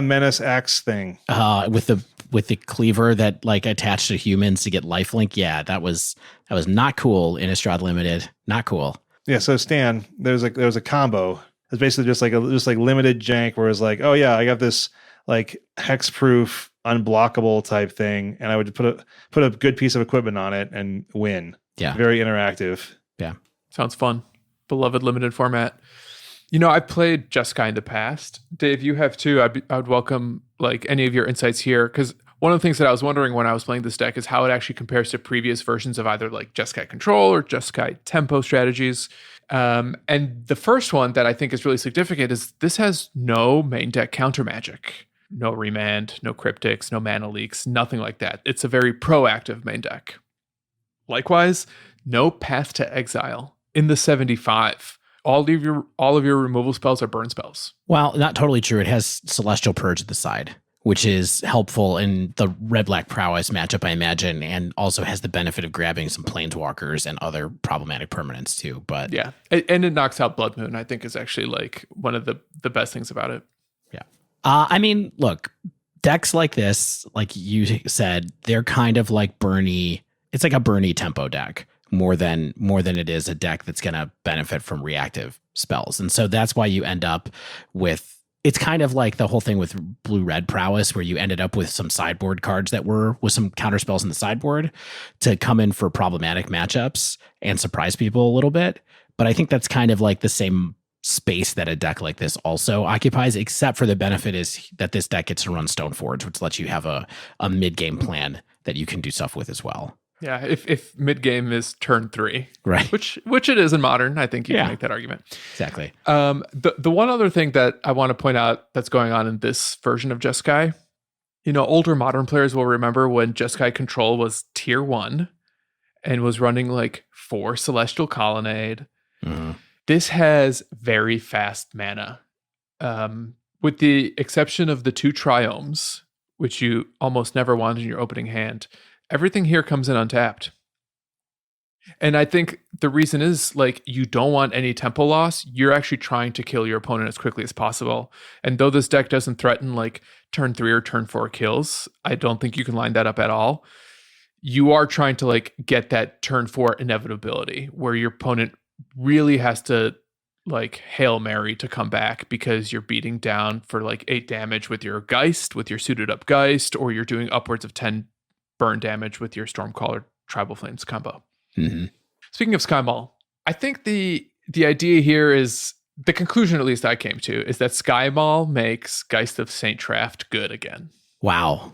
Menace X thing. With the cleaver that like attached to humans to get lifelink. Yeah, that was not cool. Innistrad limited, not cool. Yeah, so Stan, there was a combo. It's basically just like limited jank where it's like, oh yeah, I got this like hexproof unblockable type thing, and I would put a good piece of equipment on it and win. Yeah, very interactive. Yeah, sounds fun. Beloved limited format. I played Jeskai in the past. Dave, you have too. I would welcome like any of your insights here, because one of the things that I was wondering when I was playing this deck is how it actually compares to previous versions of either like Jeskai Control or Jeskai Tempo strategies. And the first one that I think is really significant is this has no main deck counter magic. No remand, no cryptics, no mana leaks, nothing like that. It's a very proactive main deck. Likewise, no Path to Exile. In the 75, all of your removal spells are burn spells. Well, not totally true. It has Celestial Purge at the side, which is helpful in the red-black prowess matchup, I imagine, and also has the benefit of grabbing some planeswalkers and other problematic permanents too. But yeah, and it knocks out Blood Moon. I think is actually like one of the best things about it. Yeah, I mean, look, decks like this, like you said, they're kind of like Bernie. It's like a Bernie tempo deck. More than it is a deck that's going to benefit from reactive spells. And so that's why you end up with, it's kind of like the whole thing with blue-red prowess, where you ended up with some sideboard cards that were with some counter spells in the sideboard to come in for problematic matchups and surprise people a little bit. But I think that's kind of like the same space that a deck like this also occupies, except for the benefit is that this deck gets to run Stoneforge, which lets you have a mid-game plan that you can do stuff with as well. Yeah, if mid game is turn 3, Right? Which it is in Modern, I think you can make that argument. Exactly. The one other thing that I want to point out that's going on in this version of Jeskai, older Modern players will remember when Jeskai Control was tier 1 and was running like 4 Celestial Colonnade. Mm-hmm. This has very fast mana, with the exception of the 2 Triomes, which you almost never want in your opening hand. Everything here comes in untapped. And I think the reason is like you don't want any tempo loss. You're actually trying to kill your opponent as quickly as possible. And though this deck doesn't threaten like turn 3 or turn 4 kills, I don't think you can line that up at all. You are trying to like get that turn 4 inevitability where your opponent really has to like Hail Mary to come back because you're beating down for like 8 damage with your Geist, with your suited up Geist, or you're doing upwards of 10 burn damage with your Stormcaller Tribal Flames combo. Mm-hmm. Speaking of Sky Mall, I think the idea here is, the conclusion at least I came to, is that Sky Mall makes Geist of Saint Traft good again. Wow.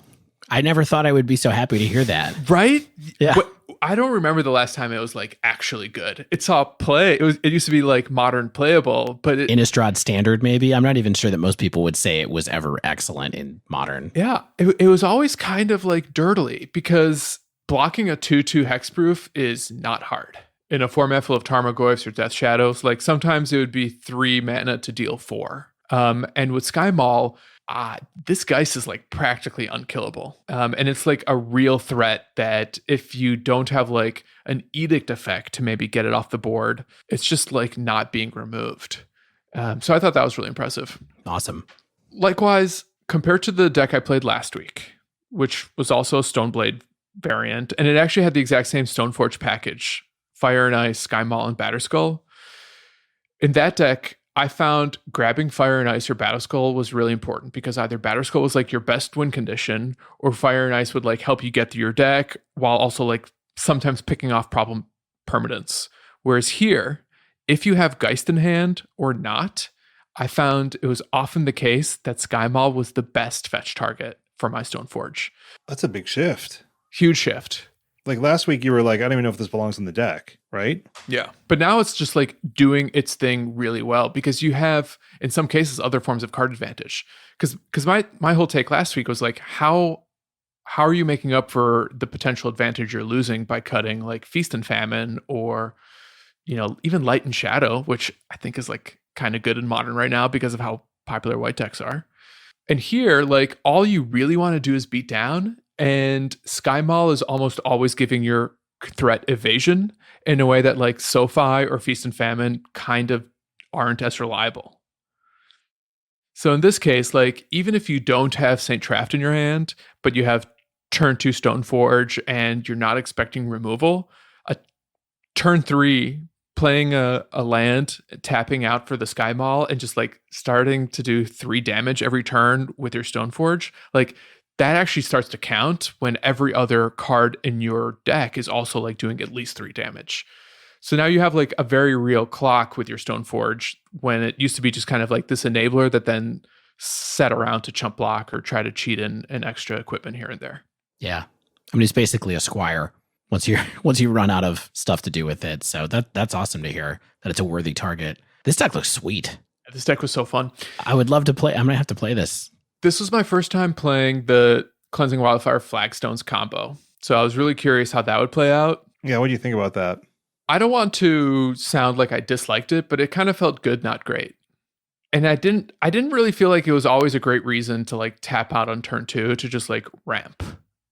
I never thought I would be so happy to hear that. Right? Yeah. I don't remember the last time it was like actually good. It saw play. It used to be like Modern playable, but Innistrad Standard, maybe. I'm not even sure that most people would say it was ever excellent in Modern. Yeah, it was always kind of like dirtily because blocking a 2/2 hexproof is not hard in a format full of Tarmogoyfs or Death Shadows. Like sometimes it would be 3 mana to deal 4. And with Sky Mall, this Geist is like practically unkillable. And it's like a real threat that if you don't have like an edict effect to maybe get it off the board, it's just like not being removed. So I thought that was really impressive. Awesome. Likewise, compared to the deck I played last week, which was also a Stoneblade variant, and it actually had the exact same Stoneforge package, Fire and Ice, Sky Mall, and Batterskull. In that deck, I found grabbing Fire and Ice or Batterskull was really important because either Batterskull was like your best win condition, or Fire and Ice would like help you get through your deck while also like sometimes picking off problem permanents. Whereas here, if you have Geist in hand or not, I found it was often the case that Sky Mall was the best fetch target for my Stoneforge. That's a big shift. Huge shift. Like last week, you were like, I don't even know if this belongs in the deck, right? Yeah. But now it's just like doing its thing really well because you have, in some cases, other forms of card advantage. Because my whole take last week was like, how are you making up for the potential advantage you're losing by cutting like Feast and Famine or, even Light and Shadow, which I think is like kind of good in Modern right now because of how popular white decks are. And here, like all you really want to do is beat down. And Sky Mall is almost always giving your threat evasion in a way that like SoFi or Feast and Famine kind of aren't as reliable. So in this case, like even if you don't have Saint Traft in your hand, but you have turn 2 Stoneforge and you're not expecting removal, a turn 3 playing a land, tapping out for the Sky Mall and just like starting to do 3 damage every turn with your Stoneforge, like that actually starts to count when every other card in your deck is also like doing at least 3 damage. So now you have like a very real clock with your Stoneforge when it used to be just kind of like this enabler that then sat around to chump block or try to cheat in an extra equipment here and there. Yeah. I mean, it's basically a Squire once you run out of stuff to do with it. So that's awesome to hear that it's a worthy target. This deck looks sweet. This deck was so fun. I would love to play. I'm going to have to play this. This was my first time playing the Cleansing Wildfire Flagstones combo. So I was really curious how that would play out. Yeah, what do you think about that? I don't want to sound like I disliked it, but it kind of felt good, not great. And I didn't really feel like it was always a great reason to like tap out on turn 2 to just like ramp.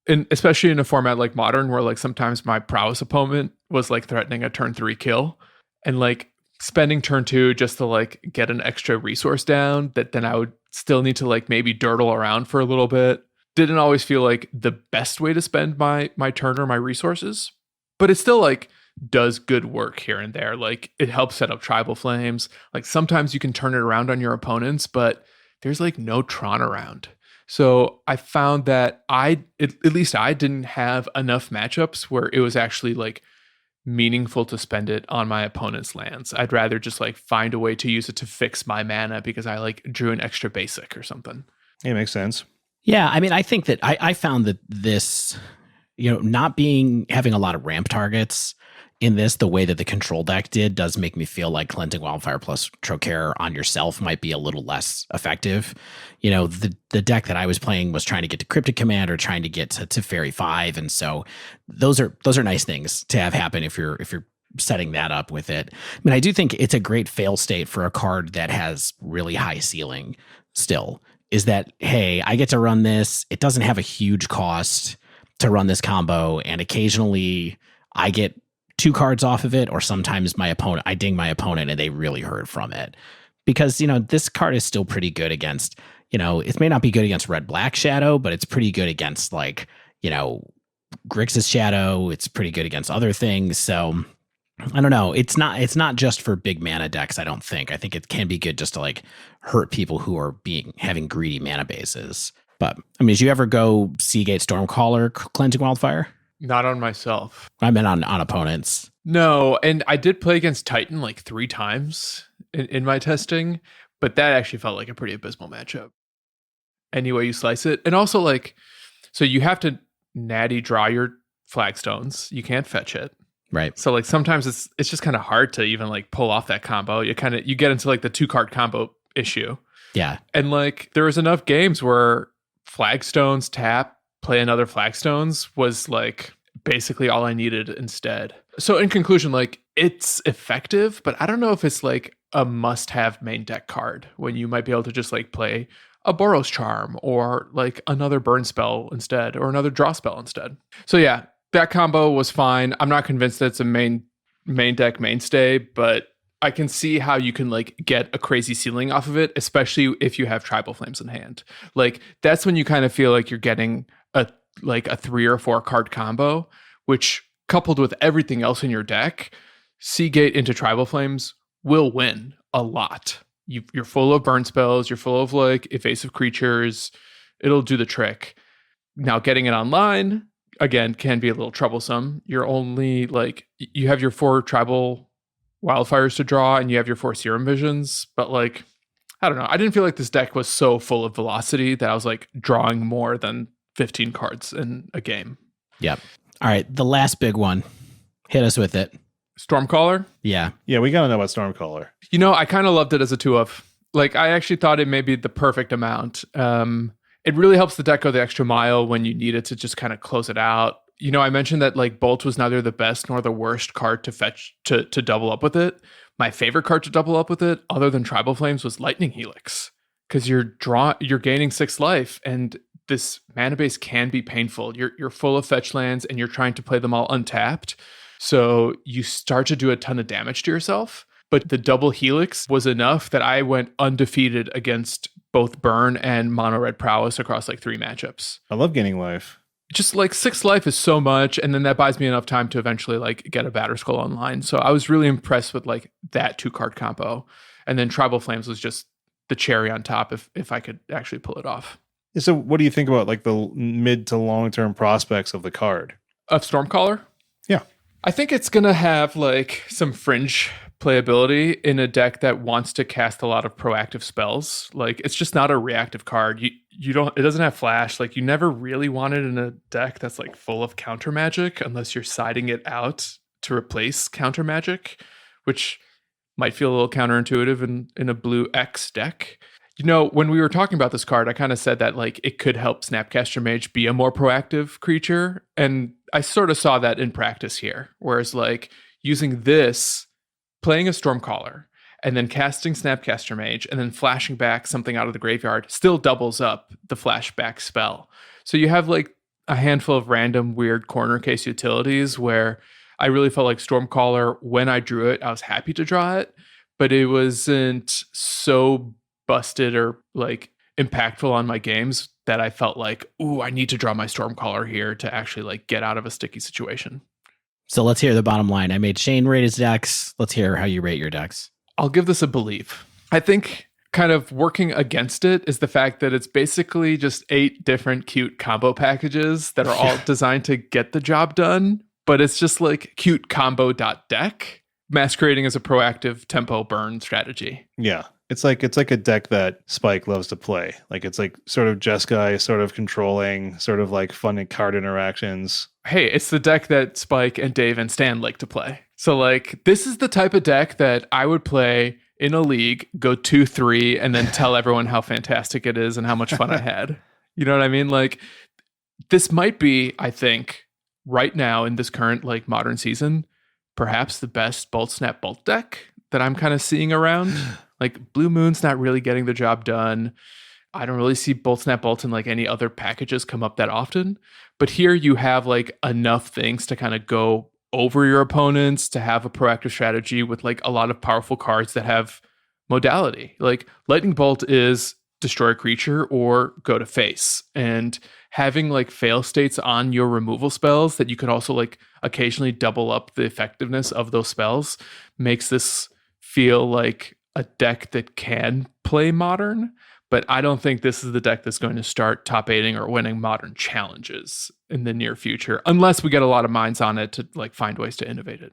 And especially in a format like Modern where like sometimes my prowess opponent was like threatening a turn 3 kill and like spending turn 2 just to like get an extra resource down that then I would still need to like maybe dirtle around for a little bit. Didn't always feel like the best way to spend my turn or my resources, but it still like does good work here and there. Like it helps set up Tribal Flames. Like sometimes you can turn it around on your opponents, but there's like no Tron around. So I found that at least I didn't have enough matchups where it was actually like meaningful to spend it on my opponent's lands. I'd rather just like find a way to use it to fix my mana because I like drew an extra basic or something. Yeah, makes sense. Yeah, I mean, I think that I found that this, not having a lot of ramp targets in this, the way that the control deck did, does make me feel like Cleansing Wildfire plus Trocare on yourself might be a little less effective. The deck that I was playing was trying to get to Cryptic Command or trying to get to Fairy 5, and so those are nice things to have happen if you're setting that up with it. I mean, I do think it's a great fail state for a card that has really high ceiling still, is that, hey, I get to run this. It doesn't have a huge cost to run this combo, and occasionally I get 2 cards off of it, or sometimes I ding my opponent and they really hurt from it. Because, this card is still pretty good against, it may not be good against Red-Black Shadow, but it's pretty good against Grixis Shadow. It's pretty good against other things. So I don't know. It's not just for big mana decks, I don't think. I think it can be good just to hurt people who are having greedy mana bases. But I mean, did you ever go Seagate Stormcaller Cleansing Wildfire? Not on myself. I meant on opponents. No, and I did play against Titan like 3 times in my testing, but that actually felt like a pretty abysmal matchup. Any way you slice it. And also so you have to natty draw your flagstones. You can't fetch it. Right. So sometimes it's just kind of hard to even pull off that combo. You get into the 2-card combo issue. Yeah. And there was enough games where flagstones tap, play another flagstones was basically all I needed instead. So in conclusion, it's effective, but I don't know if it's a must-have main deck card when you might be able to just play a Boros Charm or another burn spell instead, or another draw spell instead. So yeah, that combo was fine. I'm not convinced that it's a main deck mainstay, but I can see how you can get a crazy ceiling off of it, especially if you have Tribal Flames in hand. That's when you kind of feel like you're getting a 3 or 4 card combo, which coupled with everything else in your deck, Seagate into Tribal Flames will win a lot. You're full of burn spells, you're full of evasive creatures. It'll do the trick. Now getting it online, again, can be a little troublesome. You're only you have your 4 Tribal Wildfires to draw and you have your 4 Serum Visions, but I don't know. I didn't feel like this deck was so full of velocity that I was drawing more than 15 cards in a game. Yep. All right. The last big one. Hit us with it. Stormcaller? Yeah. Yeah, we got to know about Stormcaller. I kind of loved it as a 2-of. I actually thought it may be the perfect amount. It really helps the deck go the extra mile when you need it to just kind of close it out. I mentioned that Bolt was neither the best nor the worst card to fetch to double up with it. My favorite card to double up with it, other than Tribal Flames, was Lightning Helix. Because you're gaining 6 life, and this mana base can be painful. You're full of fetch lands and you're trying to play them all untapped. So you start to do a ton of damage to yourself. But the double Helix was enough that I went undefeated against both Burn and Mono Red Prowess across 3 matchups. I love gaining life. Just 6 life is so much, and then that buys me enough time to eventually get a Batterskull online. So I was really impressed with that 2-card combo. And then Tribal Flames was just the cherry on top if I could actually pull it off. So what do you think about the mid to long-term prospects of the card? Of Stormcaller? Yeah. I think it's going to have some fringe playability in a deck that wants to cast a lot of proactive spells. It's just not a reactive card. It doesn't have flash. You never really want it in a deck that's full of counter magic unless you're siding it out to replace counter magic, which might feel a little counterintuitive in a blue X deck. When we were talking about this card, I kind of said that it could help Snapcaster Mage be a more proactive creature. And I sort of saw that in practice here. Whereas using this, playing a Stormcaller, and then casting Snapcaster Mage, and then flashing back something out of the graveyard still doubles up the flashback spell. So you have a handful of random weird corner case utilities where I really felt like Stormcaller, when I drew it, I was happy to draw it, but it wasn't so busted or impactful on my games that I felt ooh, I need to draw my Stormcaller here to actually get out of a sticky situation. So let's hear the bottom line. I made Shane rate his decks. Let's hear how you rate your decks. I'll give this a believe. I think kind of working against it is the fact that it's basically just 8 different cute combo packages that are all designed to get the job done, but it's just like cute combo deck masquerading as a proactive tempo burn strategy. Yeah. It's like a deck that Spike loves to play. Like it's like sort of Jeskai, sort of controlling, sort of like fun card interactions. Hey, it's the deck that Spike and Dave and Stan like to play. So like this is the type of deck that I would play in a league, go 2-3, and then tell everyone how fantastic it is and how much fun I had. You know what I mean? Like this might be, I think, right now in this current like modern season, perhaps the best Bolt Snap Bolt deck that I'm kind of seeing around. Like Blue Moon's not really getting the job done. I don't really see Bolt Snap Bolt in like any other packages come up that often. But here you have like enough things to kind of go over your opponents, to have a proactive strategy with like a lot of powerful cards that have modality. Like Lightning Bolt is destroy a creature or go to face. And having like fail states on your removal spells that you could also like occasionally double up the effectiveness of those spells makes this feel like a deck that can play modern, but I don't think this is the deck that's going to start top 8ing or winning modern challenges in the near future, unless we get a lot of minds on it to like find ways to innovate it.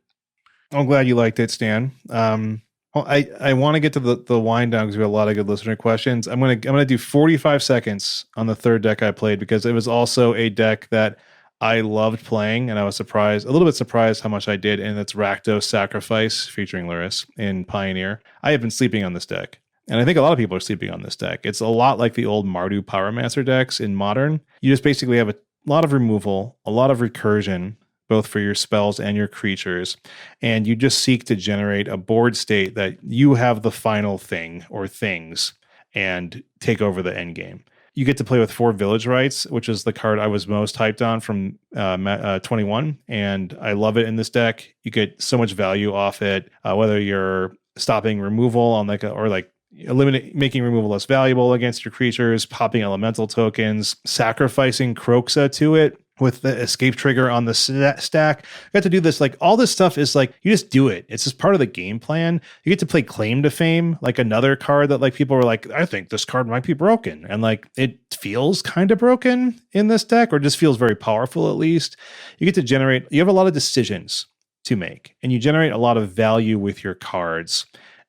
I'm glad you liked it, Stan. I want to get to the wind down because we have a lot of good listener questions. I'm gonna do 45 seconds on the third deck I played because it was also a deck that I loved playing, and I was a little bit surprised how much I did, and it's Rakdos Sacrifice featuring Luris in Pioneer. I have been sleeping on this deck, and I think a lot of people are sleeping on this deck. It's a lot like the old Mardu Powermancer decks in Modern. You just basically have a lot of removal, a lot of recursion, both for your spells and your creatures, and you just seek to generate a board state that you have the final thing or things and take over the end game. You get to play with 4 Village Rites, which is the card I was most hyped on from 21, and I love it in this deck. You get so much value off it, whether you're stopping removal on making removal less valuable against your creatures, popping elemental tokens, sacrificing Kroxa to it with the escape trigger on the stack. You got to do this, like all this stuff is like, you just do it. It's just part of the game plan. You get to play Claim to Fame, like another card that like people were like, I think this card might be broken. And like, it feels kind of broken in this deck, or just feels very powerful at least. You get to you have a lot of decisions to make, and you generate a lot of value with your cards.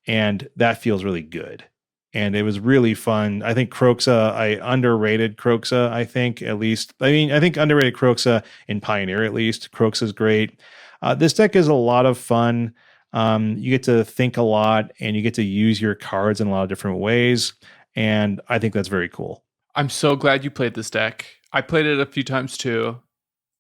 And that feels really good. And it was really fun. I think Kroxa, I underrated Kroxa, I think, at least. I think underrated Kroxa in Pioneer, at least. Kroxa's great. This deck is a lot of fun. You get to think a lot, and you get to use your cards in a lot of different ways. And I think that's very cool. I'm so glad you played this deck. I played it a few times too,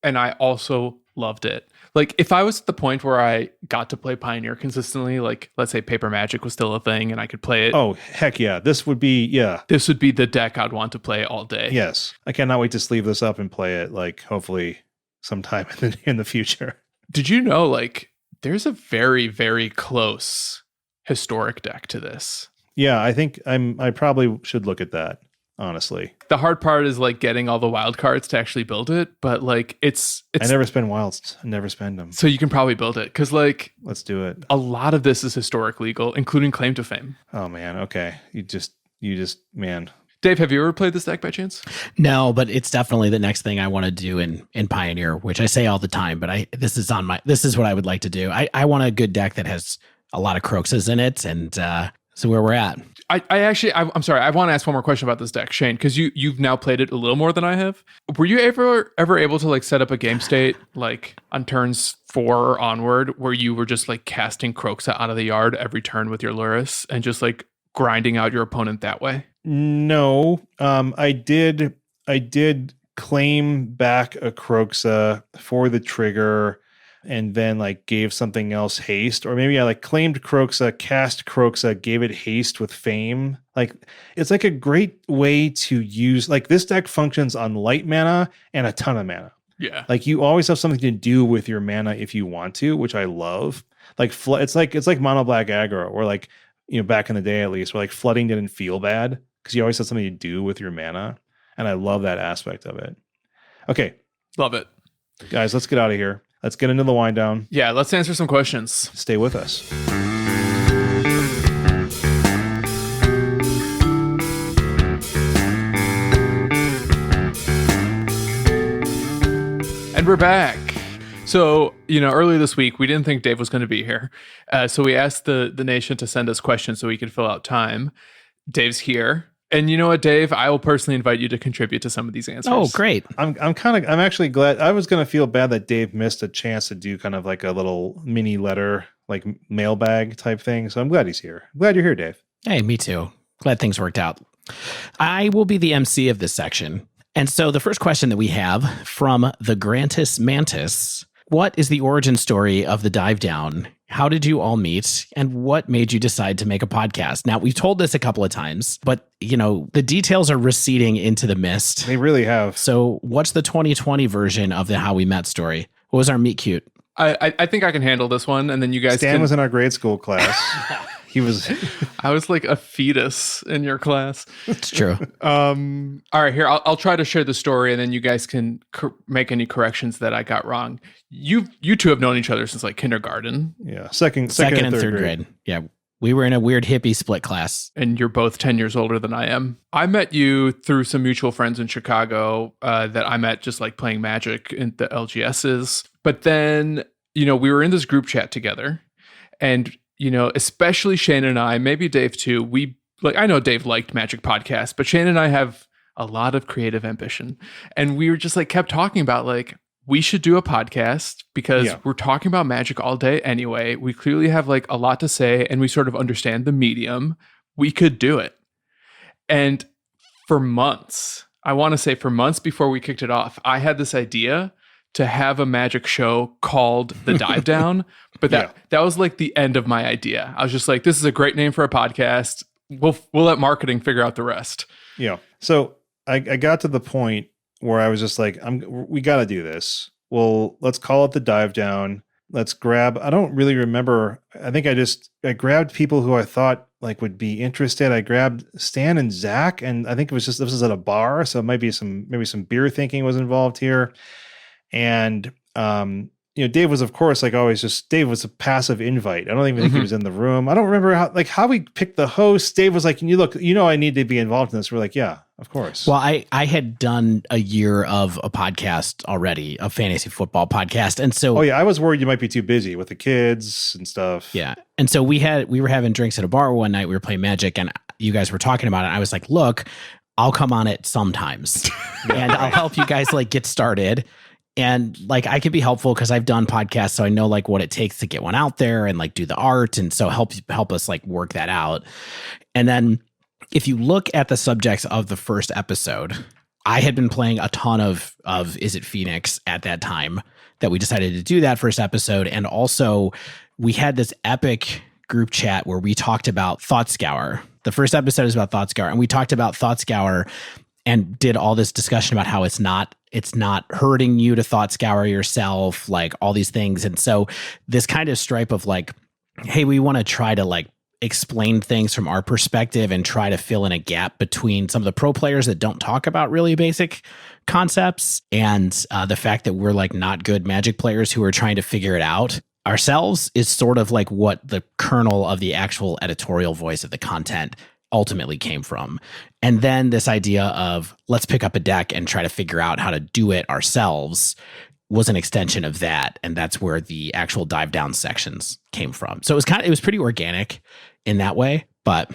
and I also loved it. Like, if I was at the point where I got to play Pioneer consistently, like, let's say Paper Magic was still a thing and I could play it. Oh, heck yeah. This would be the deck I'd want to play all day. Yes. I cannot wait to sleeve this up and play it, like, hopefully sometime in the future. Did you know, like, there's a very, very close historic deck to this? Yeah, I think I probably should look at that, honestly. The hard part is like getting all the wild cards to actually build it, but like it's I never spend wilds. I never spend them. So you can probably build it, because like, let's do it. A lot of this is historic legal, including Claim to Fame. Oh man, okay. You just man. Dave, have you ever played this deck by chance? No, but it's definitely the next thing I want to do in Pioneer, which I say all the time, but this is what I would like to do. I want a good deck that has a lot of Kroxas in it, and so where we're at. I'm sorry. I want to ask one more question about this deck, Shane, because you've now played it a little more than I have. Were you ever able to like set up a game state like on turns 4 or onward where you were just like casting Kroxa out of the yard every turn with your Luris and just like grinding out your opponent that way? No, I did claim back a Kroxa for the trigger, and then like gave something else haste, or maybe I like claimed Kroxa, cast Kroxa, gave it haste with Fame. Like, it's like a great way to use, like, this deck functions on light mana and a ton of mana. Yeah. Like, you always have something to do with your mana if you want to, which I love. Like, it's like mono black aggro, or like, you know, back in the day at least, where like flooding didn't feel bad because you always had something to do with your mana. And I love that aspect of it. Okay. Love it. Guys, let's get out of here. Let's get into the wind down. Yeah, let's answer some questions. Stay with us. And we're back. So, earlier this week, we didn't think Dave was going to be here. So we asked the nation to send us questions so we could fill out time. Dave's here. And you know what, Dave? I will personally invite you to contribute to some of these answers. Oh, great. I'm actually glad. I was going to feel bad that Dave missed a chance to do kind of like a little mini letter, like mailbag type thing. So I'm glad he's here. I'm glad you're here, Dave. Hey, me too. Glad things worked out. I will be the MC of this section. And so the first question that we have from the Grantis Mantis: what is the origin story of the Dive Down? How did you all meet? And what made you decide to make a podcast? Now, we've told this a couple of times, but the details are receding into the mist. They really have. So what's the 2020 version of the How We Met story? What was our meet cute? I think I can handle this one, and then you guys Stan was in our grade school class. He was. I was like a fetus in your class. It's true. All right, here I'll try to share the story, and then you guys can make any corrections that I got wrong. You two have known each other since like kindergarten. Yeah, second and third grade. Yeah, we were in a weird hippie split class, and you're both 10 years older than I am. I met you through some mutual friends in Chicago that I met just like playing Magic in the LGSs. But then we were in this group chat together, and especially Shane and I, maybe Dave too, I know Dave liked Magic podcasts, but Shane and I have a lot of creative ambition. And we were just like, kept talking about like, we should do a podcast because we're talking about Magic all day anyway. We clearly have like a lot to say, and we sort of understand the medium. We could do it. And for months, I want to say for months before we kicked it off, I had this idea to have a Magic show called The Dive Down, but that was like the end of my idea. I was just like, this is a great name for a podcast. We'll let marketing figure out the rest. Yeah. So I got to the point where I was just like, we got to do this. Well, let's call it The Dive Down. Let's grab. I don't really remember. I think I grabbed people who I thought like would be interested. I grabbed Stan and Zach, and I think this was at a bar, so it might be maybe some beer thinking was involved here. And, Dave was, of course, like always, Dave was a passive invite. I don't even think he was in the room. I don't remember how we picked the host. Dave was like, I need to be involved in this. We're like, yeah, of course. Well, I had done a year of a podcast already, a fantasy football podcast. And so, I was worried you might be too busy with the kids and stuff. Yeah. And so we were having drinks at a bar one night. We were playing Magic, and you guys were talking about it. I was like, look, I'll come on it sometimes and I'll help you guys like get started. And like, I could be helpful because I've done podcasts, so I know like what it takes to get one out there and like do the art. And so help us like work that out. And then if you look at the subjects of the first episode, I had been playing a ton of Is It Phoenix at that time that we decided to do that first episode. And also we had this epic group chat where we talked about Thought Scour. The first episode is about Thought Scour, and we talked about Thought Scour and did all this discussion about how it's not hurting you to thought scour yourself, like all these things. And so this kind of stripe of like, hey, we want to try to like explain things from our perspective and try to fill in a gap between some of the pro players that don't talk about really basic concepts and the fact that we're like not good Magic players who are trying to figure it out ourselves is sort of like what the kernel of the actual editorial voice of the content ultimately came from. And then this idea of let's pick up a deck and try to figure out how to do it ourselves was an extension of that. And that's where the actual dive down sections came from. So it was pretty organic in that way, but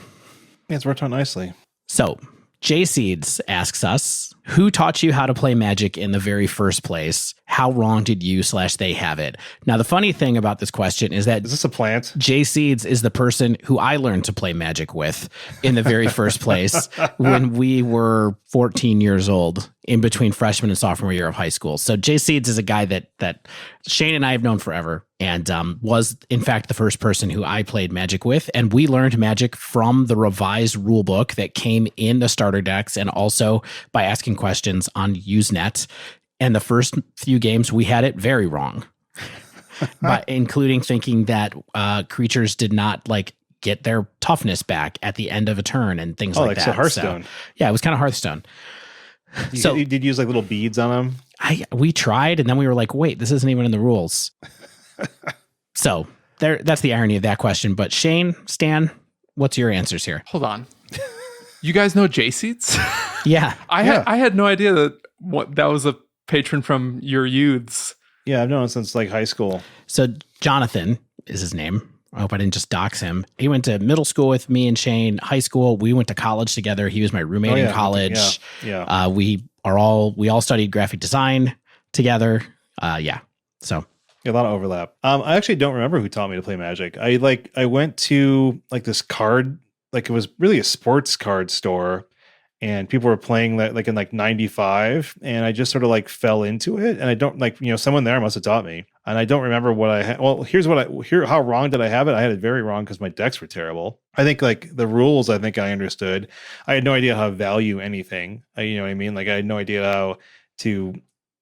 it's worked out nicely. So J Seeds asks us, who taught you how to play Magic in the very first place? How wrong did you/they have it? Now, the funny thing about this question is that... Is this a plant? J Seeds is the person who I learned to play Magic with in the very first place when we were 14 years old, in between freshman and sophomore year of high school. So J Seeds is a guy that Shane and I have known forever, and was, in fact, the first person who I played Magic with. And we learned Magic from the revised rule book that came in the starter decks, and also by asking questions on Usenet. And the first few games, we had it very wrong, but including thinking that creatures did not like get their toughness back at the end of a turn and things like that. So Hearthstone. So, yeah, it was kind of Hearthstone. You did use like little beads on them? We tried, and then we were like, wait, this isn't even in the rules. So that's the irony of that question. But Shane, Stan, what's your answers here? Hold on. You guys know J-Seeds? Yeah. I had no idea that that was a patron from your youths. Yeah, I've known him since like high school. So Jonathan is his name. I hope I didn't just dox him. He went to middle school with me and Shane. High school, we went to college together. He was my roommate in college. Yeah. We all studied graphic design together. So A lot of overlap. I actually don't remember who taught me to play Magic. I went to like this card, like it was really a sports card store, and people were playing that like in like 95, and I just sort of like fell into it. And I don't like, someone there must have taught me. And I don't remember what I had. Well, here's how wrong did I have it? I had it very wrong because my decks were terrible. I think like the rules, I think I understood. I had no idea how to value anything. You know what I mean? Like I had no idea how to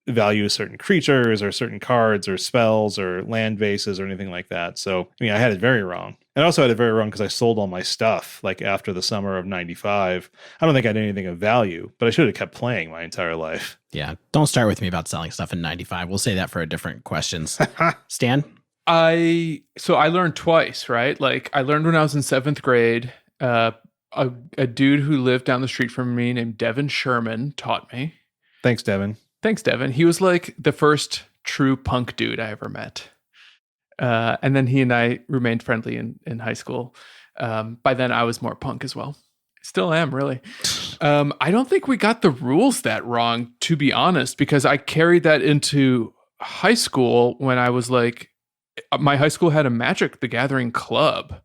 value certain creatures or certain cards or spells or land bases or anything like that. So, I had it very wrong. And I also had it very wrong because I sold all my stuff like after the summer of 95. I don't think I had anything of value, but I should have kept playing my entire life. yeah, don't start with me about selling stuff in 95. We'll say that for a different questions. Stan? I learned twice, right? Like I learned when I was in 7th grade. A dude who lived down the street from me named Devin Sherman taught me. Thanks, Devin. Thanks, Devin. He was like the first true punk dude I ever met. And then he and I remained friendly in high school. By then I was more punk as well. Still am, really. I don't think we got the rules that wrong, to be honest, because I carried that into high school when I was like, my high school had a Magic the Gathering club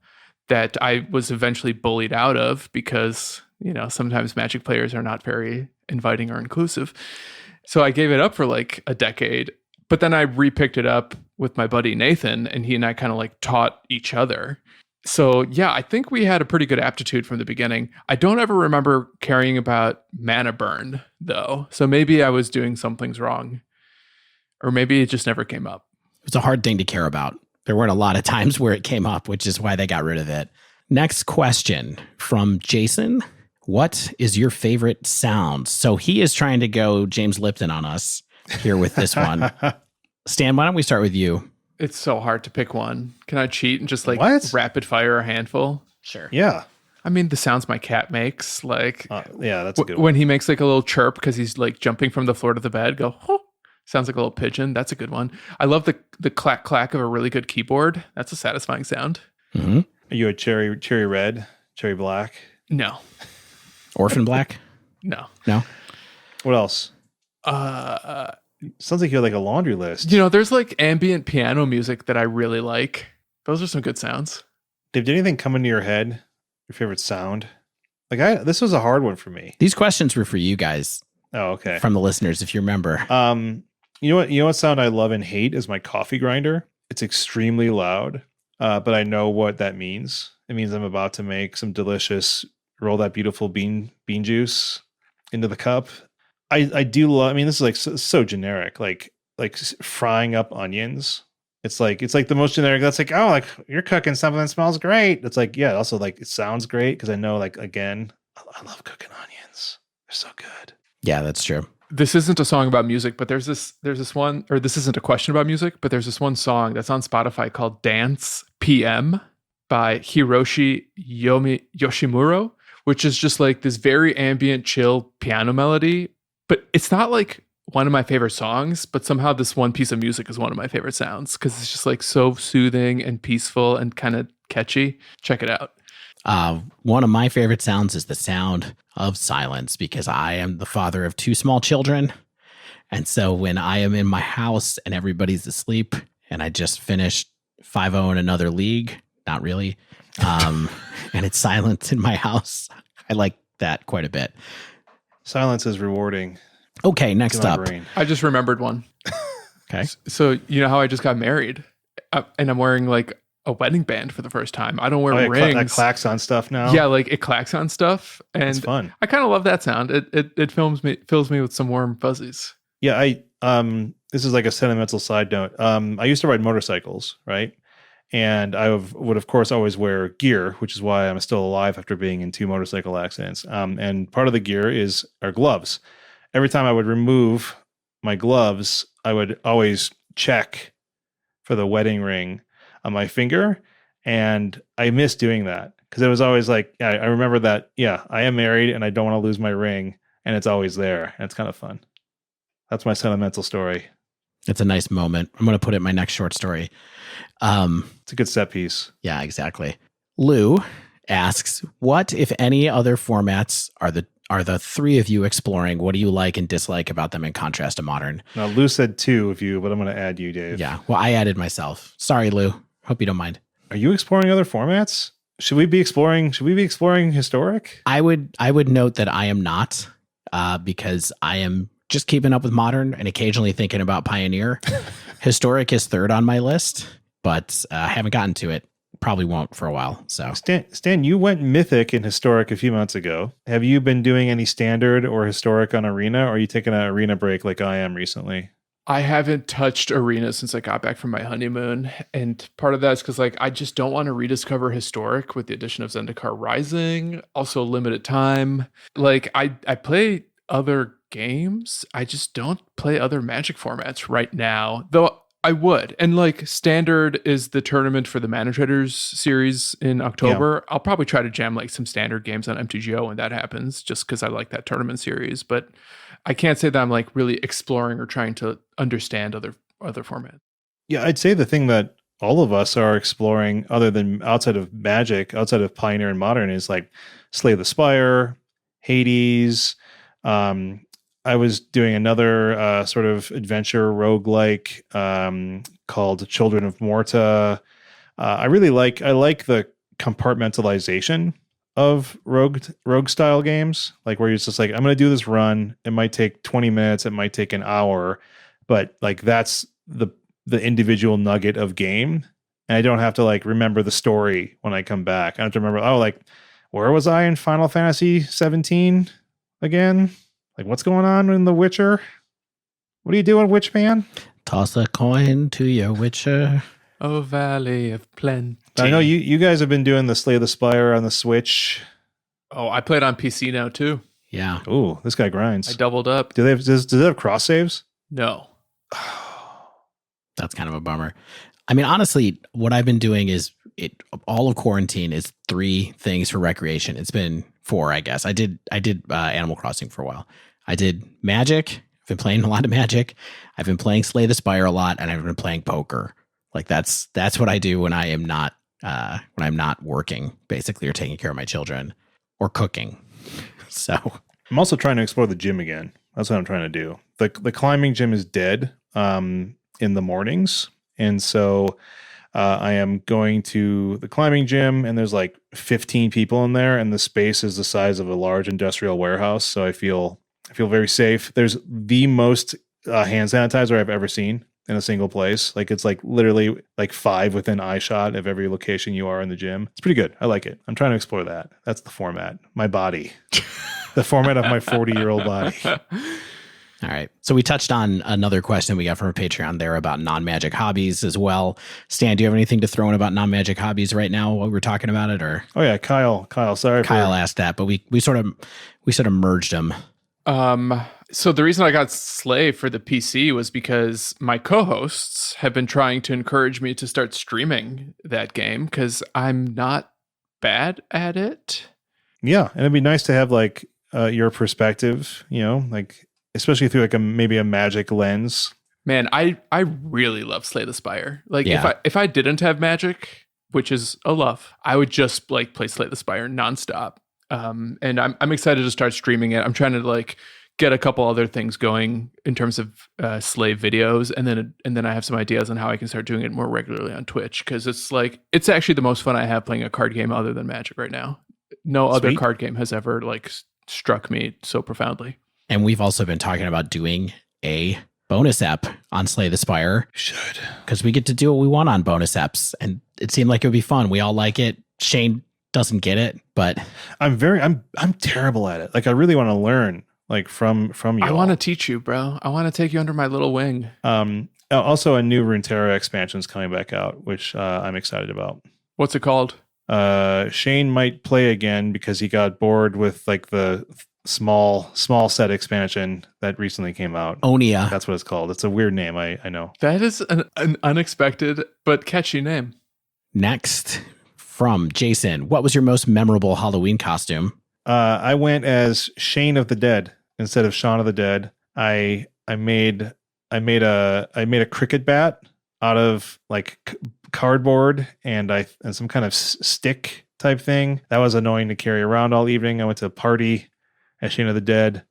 that I was eventually bullied out of because, sometimes Magic players are not very inviting or inclusive. So I gave it up for like a decade, but then I repicked it up with my buddy Nathan, and he and I kind of like taught each other. So yeah, I think we had a pretty good aptitude from the beginning. I don't ever remember caring about mana burn though. So maybe I was doing some things wrong, or maybe it just never came up. It's a hard thing to care about. There weren't a lot of times where it came up, which is why they got rid of it. Next question from Jason. What is your favorite sound? So he is trying to go James Lipton on us here with this one. Stan, why don't we start with you? It's so hard to pick one. Can I cheat and just like What? rapid fire a handful? Sure. Yeah. I mean, the sounds my cat makes, like Yeah, that's a good one. when he makes like a little chirp because he's like jumping from the floor to the bed, go, oh, sounds like a little pigeon. That's a good one. I love the clack clack of a really good keyboard. That's a satisfying sound. Mm-hmm. Are you a cherry red, cherry black? No. Orphan Black? No. What else? Sounds like you're like a laundry list. There's like ambient piano music that I really like. Those are some good sounds. Dave, did anything come into your head? Your favorite sound? Like this was a hard one for me. These questions were for you guys. Oh, okay. From the listeners, if you remember. You know what sound I love and hate is my coffee grinder. It's extremely loud, but I know what that means. It means I'm about to make some delicious, roll that beautiful bean juice into the cup. I do love. I mean, this is like so generic, like frying up onions. It's like the most generic. That's like, oh, like you're cooking something that smells great. It's like, yeah. Also, like it sounds great because I know, like again, I love cooking onions. They're so good. Yeah, that's true. This isn't a song about music, but there's this one, or this isn't a question about music, but there's this one song that's on Spotify called Dance PM by Hiroshi Yoshimuro, which is just like this very ambient, chill piano melody. But it's not like one of my favorite songs, but somehow this one piece of music is one of my favorite sounds because it's just like so soothing and peaceful and kind of catchy. Check it out. One of my favorite sounds is the sound of silence because I am the father of 2 small children. And so when I am in my house and everybody's asleep and I just finished 5-0 in another league, not really, and it's silent in my house, I like that quite a bit. Silence is rewarding. Okay, next up. I just remembered one. Okay. So you know how I just got married and I'm wearing like a wedding band for the first time. I don't wear rings. That clacks on stuff now. Yeah, like it clacks on stuff. And it's fun. I kind of love that sound. It fills me with some warm fuzzies. Yeah, this is like a sentimental side note. I used to ride motorcycles, right? And I would of course always wear gear, which is why I'm still alive after being in 2 motorcycle accidents. And part of the gear are gloves. Every time I would remove my gloves, I would always check for the wedding ring on my finger. And I miss doing that because it was always like, yeah, I remember that. Yeah, I am married and I don't want to lose my ring. And it's always there. And it's kind of fun. That's my sentimental story. It's a nice moment. I'm going to put it in my next short story. It's a good set piece. Yeah, exactly. Lou asks, what, if any, other formats are the three of you exploring? What do you like and dislike about them in contrast to modern? Now, Lou said 2 of you, but I'm going to add you, Dave. Yeah, well, I added myself. Sorry, Lou. Hope you don't mind. Are you exploring other formats? Should we be exploring historic? I would note that I am not, because I am just keeping up with modern and occasionally thinking about Pioneer. Historic is third on my list, but I haven't gotten to it. Probably won't for a while. So Stan, you went mythic and historic a few months ago. Have you been doing any standard or historic on Arena, or are you taking an Arena break like I am recently? I haven't touched Arena since I got back from my honeymoon. And part of that is because I just don't want to rediscover historic with the addition of Zendikar Rising. Also limited time. I play other games. I just don't play other Magic formats right now. Though I would. And standard is the tournament for the Mana Traders series in October. Yeah. I'll probably try to jam some standard games on MTGO when that happens, just because I like that tournament series. But I can't say that I'm really exploring or trying to understand other formats. Yeah, I'd say the thing that all of us are exploring, other than outside of Magic, outside of Pioneer and Modern, is Slay the Spire, Hades. I was doing another sort of adventure roguelike called Children of Morta. I like the compartmentalization of rogue style games, where you're just I'm going to do this run. It might take 20 minutes. It might take an hour, but that's the individual nugget of game. And I don't have to remember the story when I come back. I have to remember, where was I in Final Fantasy 17 again? What's going on in The Witcher? What are you doing, Witchman? Toss a coin to your Witcher. Oh, Valley of Plenty. I know you guys have been doing the Slay the Spire on the Switch. Oh, I play it on PC now too. Yeah. Ooh, this guy grinds. I doubled up. Does it have cross saves? No. That's kind of a bummer. I mean, honestly, what I've been doing is all of quarantine is 3 things for recreation. It's been 4, I guess. I did Animal Crossing for a while. I did Magic. I've been playing a lot of Magic. I've been playing Slay the Spire a lot, and I've been playing poker. That's what I do when I am not working, basically, or taking care of my children or cooking. So I'm also trying to explore the gym again. That's what I'm trying to do. The climbing gym is dead in the mornings, and so I am going to the climbing gym, and there's 15 people in there, and the space is the size of a large industrial warehouse. So I feel very safe. There's the most hand sanitizer I've ever seen in a single place. It's literally 5 within eye shot of every location you are in the gym. It's pretty good. I like it. I'm trying to explore that. That's the format. My body. The format of my 40-year-old body. All right. So we touched on another question we got from a Patreon there about non-Magic hobbies as well. Stan, do you have anything to throw in about non-Magic hobbies right now while we're talking about it? Or oh yeah, Kyle. Sorry, Kyle asked that, but we sort of merged them. So the reason I got Slay for the PC was because my co-hosts have been trying to encourage me to start streaming that game because I'm not bad at it. Yeah, and it'd be nice to have your perspective, especially through maybe a Magic lens. Man, I really love Slay the Spire. If I didn't have Magic, which is a love, I would just play Slay the Spire nonstop. And I'm excited to start streaming it. I'm trying to get a couple other things going in terms of Slay videos, and then I have some ideas on how I can start doing it more regularly on Twitch, because it's actually the most fun I have playing a card game other than Magic right now. No other card game has ever struck me so profoundly. And we've also been talking about doing a bonus app on Slay the Spire. Should. Because we get to do what we want on bonus apps, and it seemed like it would be fun. We all like it. Shane doesn't get it, but I'm terrible at it. I really want to learn from you. I want to teach you, bro. I want to take you under my little wing. Also a new Runeterra expansion is coming back out, which I'm excited about. What's it called? Shane might play again because he got bored with the small set expansion that recently came out. Onia. That's what it's called. It's a weird name, I know. That is an unexpected but catchy name. Next, from Jason, what was your most memorable Halloween costume? I went as Shane of the Dead instead of Shaun of the Dead. I made made a cricket bat out of like cardboard and some kind of stick type thing. That was annoying to carry around all evening. I went to a party at Shane of the Dead.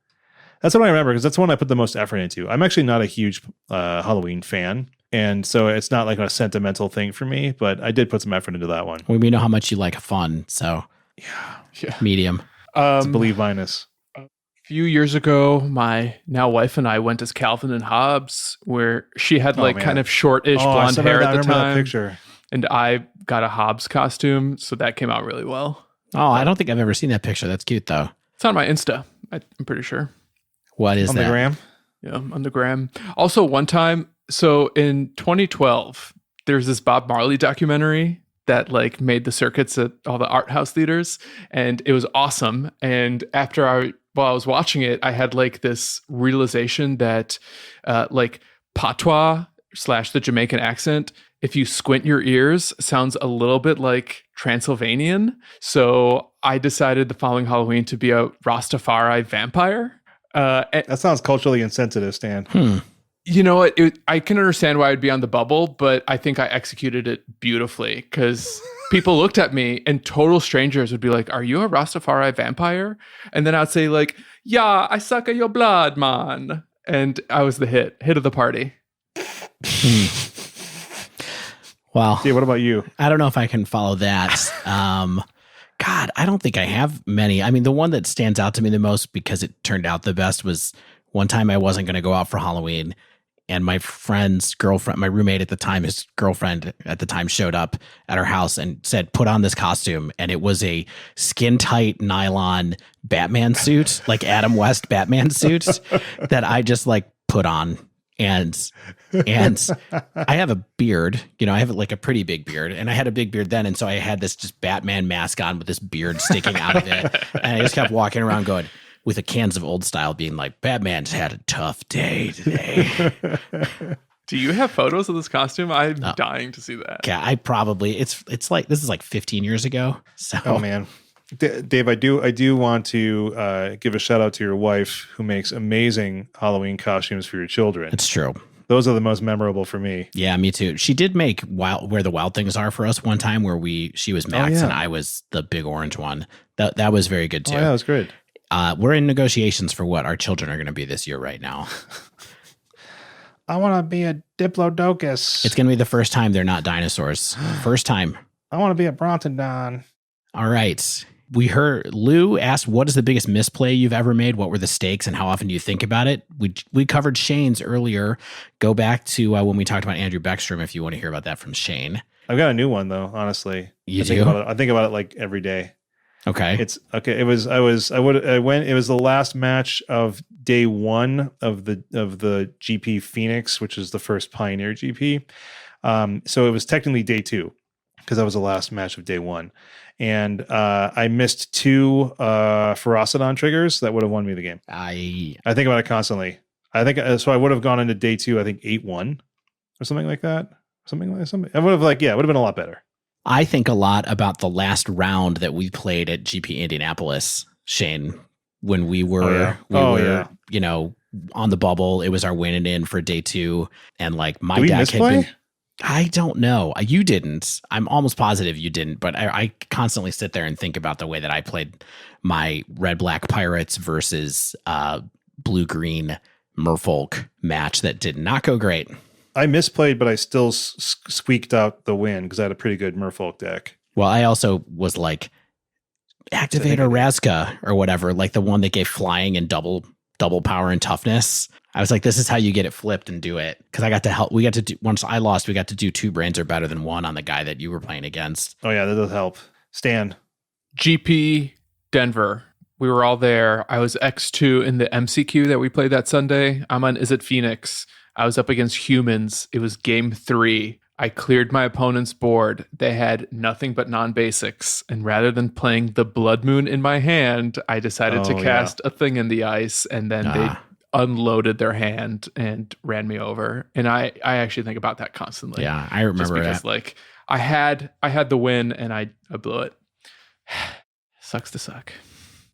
That's what I remember because that's the one I put the most effort into. I'm actually not a huge Halloween fan. And so it's not like a sentimental thing for me, but I did put some effort into that one. We know how much you like fun, so Yeah. medium. It's a believe minus. A few years ago, my now wife and I went as Calvin and Hobbes, where she had kind of shortish blonde hair at the time. That picture. And I got a Hobbes costume, so that came out really well. Oh, I don't think I've ever seen that picture. That's cute, though. It's on my Insta, I'm pretty sure. What is on that? On the gram? Yeah, on the gram. Also, one time, so in 2012, there's this Bob Marley documentary that like made the circuits at all the art house theaters, and it was awesome. And while I was watching it, I had like this realization that like patois / the Jamaican accent, if you squint your ears, sounds a little bit like Transylvanian. So I decided the following Halloween to be a Rastafari vampire. That sounds culturally insensitive, Stan. You know what? I can understand why I'd be on the bubble, but I think I executed it beautifully because people looked at me and total strangers would be like, "Are you a Rastafari vampire?" And then I'd say like, "Yeah, I suck at your blood, man." And I was the hit of the party. Well, yeah, what about you? I don't know if I can follow that. God, I don't think I have many. I mean, the one that stands out to me the most because it turned out the best was one time I wasn't going to go out for Halloween, and my friend's girlfriend, my roommate at the time, his girlfriend at the time showed up at our house and said, "Put on this costume." And it was a skin tight nylon Batman suit, like Adam West Batman suit that I just like put on. And I have a beard, I have like a pretty big beard, and I had a big beard then. And so I had this just Batman mask on with this beard sticking out of it. And I just kept walking around going with a cans of Old Style being like, "Batman's had a tough day today." Do you have photos of this costume? I'm dying to see that. Yeah, I probably, it's like, this is like 15 years ago. So, oh man. Dave, I do want to give a shout out to your wife who makes amazing Halloween costumes for your children. It's true. Those are the most memorable for me. Yeah, me too. She did make Where the Wild Things Are for us one time where she was Max and I was the big orange one. That was very good too. Oh, yeah, that was great. We're in negotiations for what our children are going to be this year right now. I want to be a Diplodocus. It's going to be the first time they're not dinosaurs. First time. I want to be a Brontodon. All right. We heard Lou asked, "What is the biggest misplay you've ever made? What were the stakes and how often do you think about it?" We covered Shane's earlier. Go back to when we talked about Andrew Beckstrom if you want to hear about that from Shane. I've got a new one though, honestly. You I think about it like every day. Okay. It's okay. It was the last match of day 1 of the GP Phoenix, which is the first Pioneer GP. So it was technically day 2 because that was the last match of day 1. And I missed 2 Ferocidon triggers that would have won me the game. I think about it constantly. I think so. I would have gone into day 2, I think 8-1 or something like that. Something. I would have it would have been a lot better. I think a lot about the last round that we played at GP Indianapolis, Shane, when we were, on the bubble. It was our win and in for day 2. And like my deck had been. I don't know. You didn't. I'm almost positive you didn't, but I constantly sit there and think about the way that I played my red-black Pirates versus blue-green Merfolk match that did not go great. I misplayed, but I still squeaked out the win because I had a pretty good Merfolk deck. Well, I also was like, activate or Razka or whatever, like the one that gave flying and double power and toughness. I was like, this is how you get it flipped and do it. Because I got to help. We got to do, once I lost, we got to do 2 brains are better than 1 on the guy that you were playing against. Oh, yeah, that does help. Stan. GP Denver. We were all there. I was X2 in the MCQ that we played that Sunday. I'm on Is It Phoenix. I was up against humans. It was game 3. I cleared my opponent's board. They had nothing but non-basics. And rather than playing the Blood Moon in my hand, I decided to cast a thing in the ice. And then they unloaded their hand and ran me over. And I actually think about that constantly. Yeah, I remember just because, that. like, I had the win and I blew it. Sucks to suck.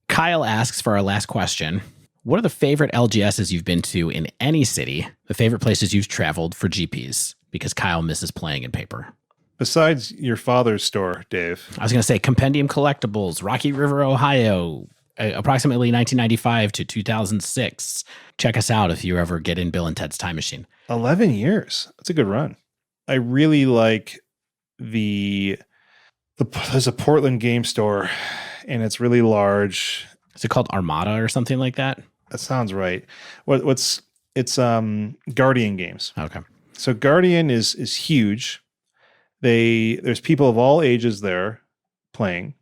Kyle asks for our last question. what are the favorite LGSs you've been to in any city? The favorite places you've traveled for GPs? Because Kyle misses playing in paper. Besides your father's store, Dave. I was going to say Compendium Collectibles, Rocky River, Ohio, approximately 1995 to 2006. Check us out if you ever get in Bill and Ted's Time Machine. 11 years. That's a good run. I really like there's a Portland game store, and it's really large. Is it called Armada or something like that? That sounds right. It's Guardian Games. Okay. So Guardian is huge. There's people of all ages there playing.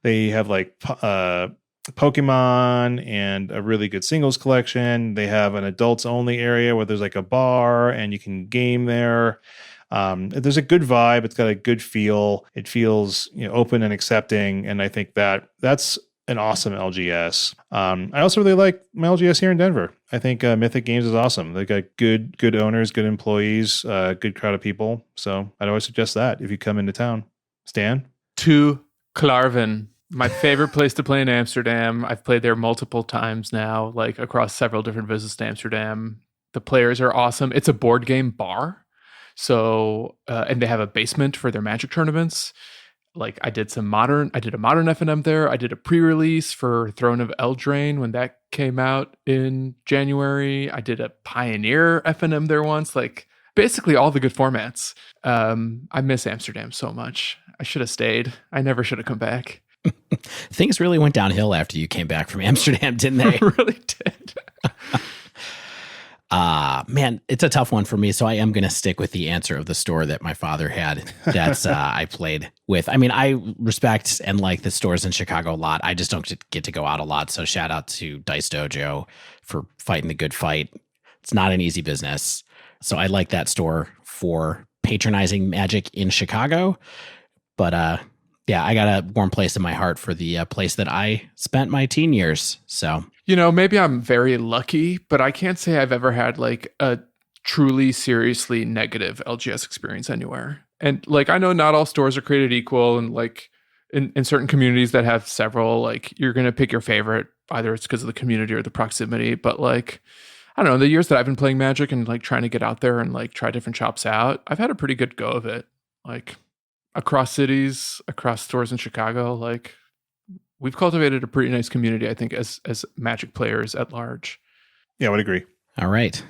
They have like Pokemon and a really good singles collection. They have an adults only area where there's like a bar and you can game there. There's a good vibe. It's got a good feel. It feels open and accepting. And I think that's an awesome LGS. I also really like my LGS here in Denver. I think Mythic Games is awesome. They got good owners, good employees, good crowd of people. So I'd always suggest that if you come into town. Stan? To Klarven, my favorite place to play in Amsterdam. I've played there multiple times now, like across several different visits to Amsterdam. The players are awesome. It's a board game bar. So, and they have a basement for their Magic tournaments. Like I did a modern FNM there. I did a pre-release for Throne of Eldraine when that came out in January. I did a Pioneer FNM there once. Like basically all the good formats. I miss Amsterdam so much. I should have stayed. I never should have come back. Things really went downhill after you came back from Amsterdam, didn't they? Really did. Man, it's a tough one for me. So I am going to stick with the answer of the store that my father had that's I played with. I mean, I respect and like the stores in Chicago a lot. I just don't get to go out a lot. So shout out to Dice Dojo for fighting the good fight. It's not an easy business. So I like that store for patronizing Magic in Chicago. But yeah, I got a warm place in my heart for the place that I spent my teen years. So, maybe I'm very lucky, but I can't say I've ever had like a truly seriously negative LGS experience anywhere. And like, I know not all stores are created equal. And like in certain communities that have several, like you're going to pick your favorite, either it's because of the community or the proximity. But like, I don't know, the years that I've been playing Magic and like trying to get out there and like try different shops out, I've had a pretty good go of it. Like across cities, across stores in Chicago, like we've cultivated a pretty nice community, I think, as Magic players at large. Yeah, I would agree. All right.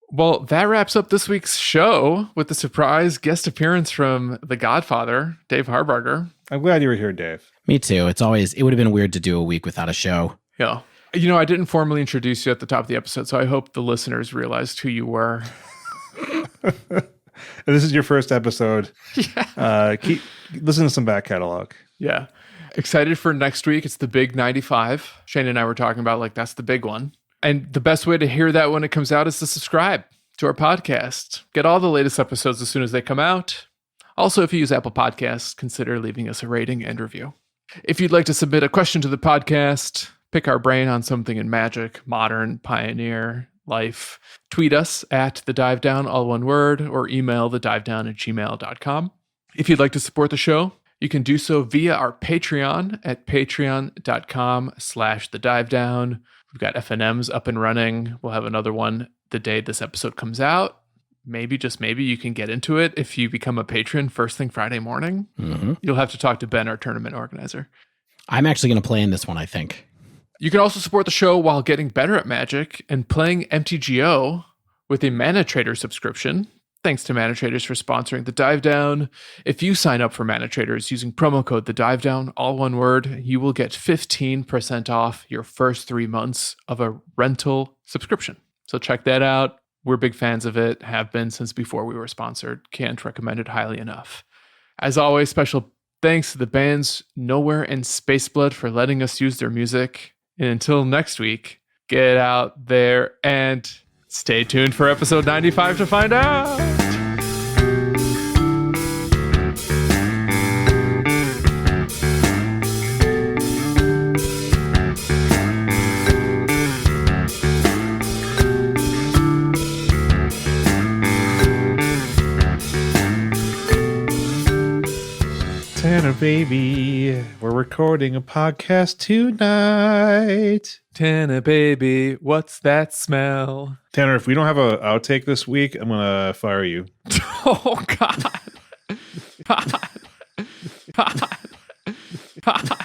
Well, that wraps up this week's show with the surprise guest appearance from the Godfather, Dave Harbarger. I'm glad you were here, Dave. Me too. It would have been weird to do a week without a show. Yeah. I didn't formally introduce you at the top of the episode, so I hope the listeners realized who you were. This is your first episode. Yeah. Listen to some back catalog. Yeah. Excited for next week. It's the big 95. Shane and I were talking about like that's the big one. And the best way to hear that when it comes out is to subscribe to our podcast. Get all the latest episodes as soon as they come out. Also, if you use Apple Podcasts, consider leaving us a rating and review. If you'd like to submit a question to the podcast, pick our brain on something in Magic, Modern, Pioneer, Life, tweet us at The Dive Down, all one word, or email thedivedown@gmail.com. If you'd like to support the show, you can do so via our Patreon at patreon.com/thedivedown. We've got FNMs up and running. We'll have another one the day this episode comes out. Maybe, just maybe, you can get into it if you become a patron first thing Friday morning. Mm-hmm. You'll have to talk to Ben, our tournament organizer. I'm actually going to play in this one, I think. You can also support the show while getting better at Magic and playing MTGO with a Mana Trader subscription. Thanks to Mana Traders for sponsoring The Dive Down. If you sign up for Mana Traders using promo code The Dive Down, all one word, you will get 15% off your first 3 months of a rental subscription. So check that out. We're big fans of it, have been since before we were sponsored. Can't recommend it highly enough. As always, special thanks to the bands Nowhere and Spaceblood for letting us use their music. And until next week, get out there and stay tuned for episode 95 to find out. Tanner, baby, we're recording a podcast tonight. Tanner, baby, what's that smell? Tanner, if we don't have a outtake this week, I'm gonna fire you. Oh, God. God. God. God.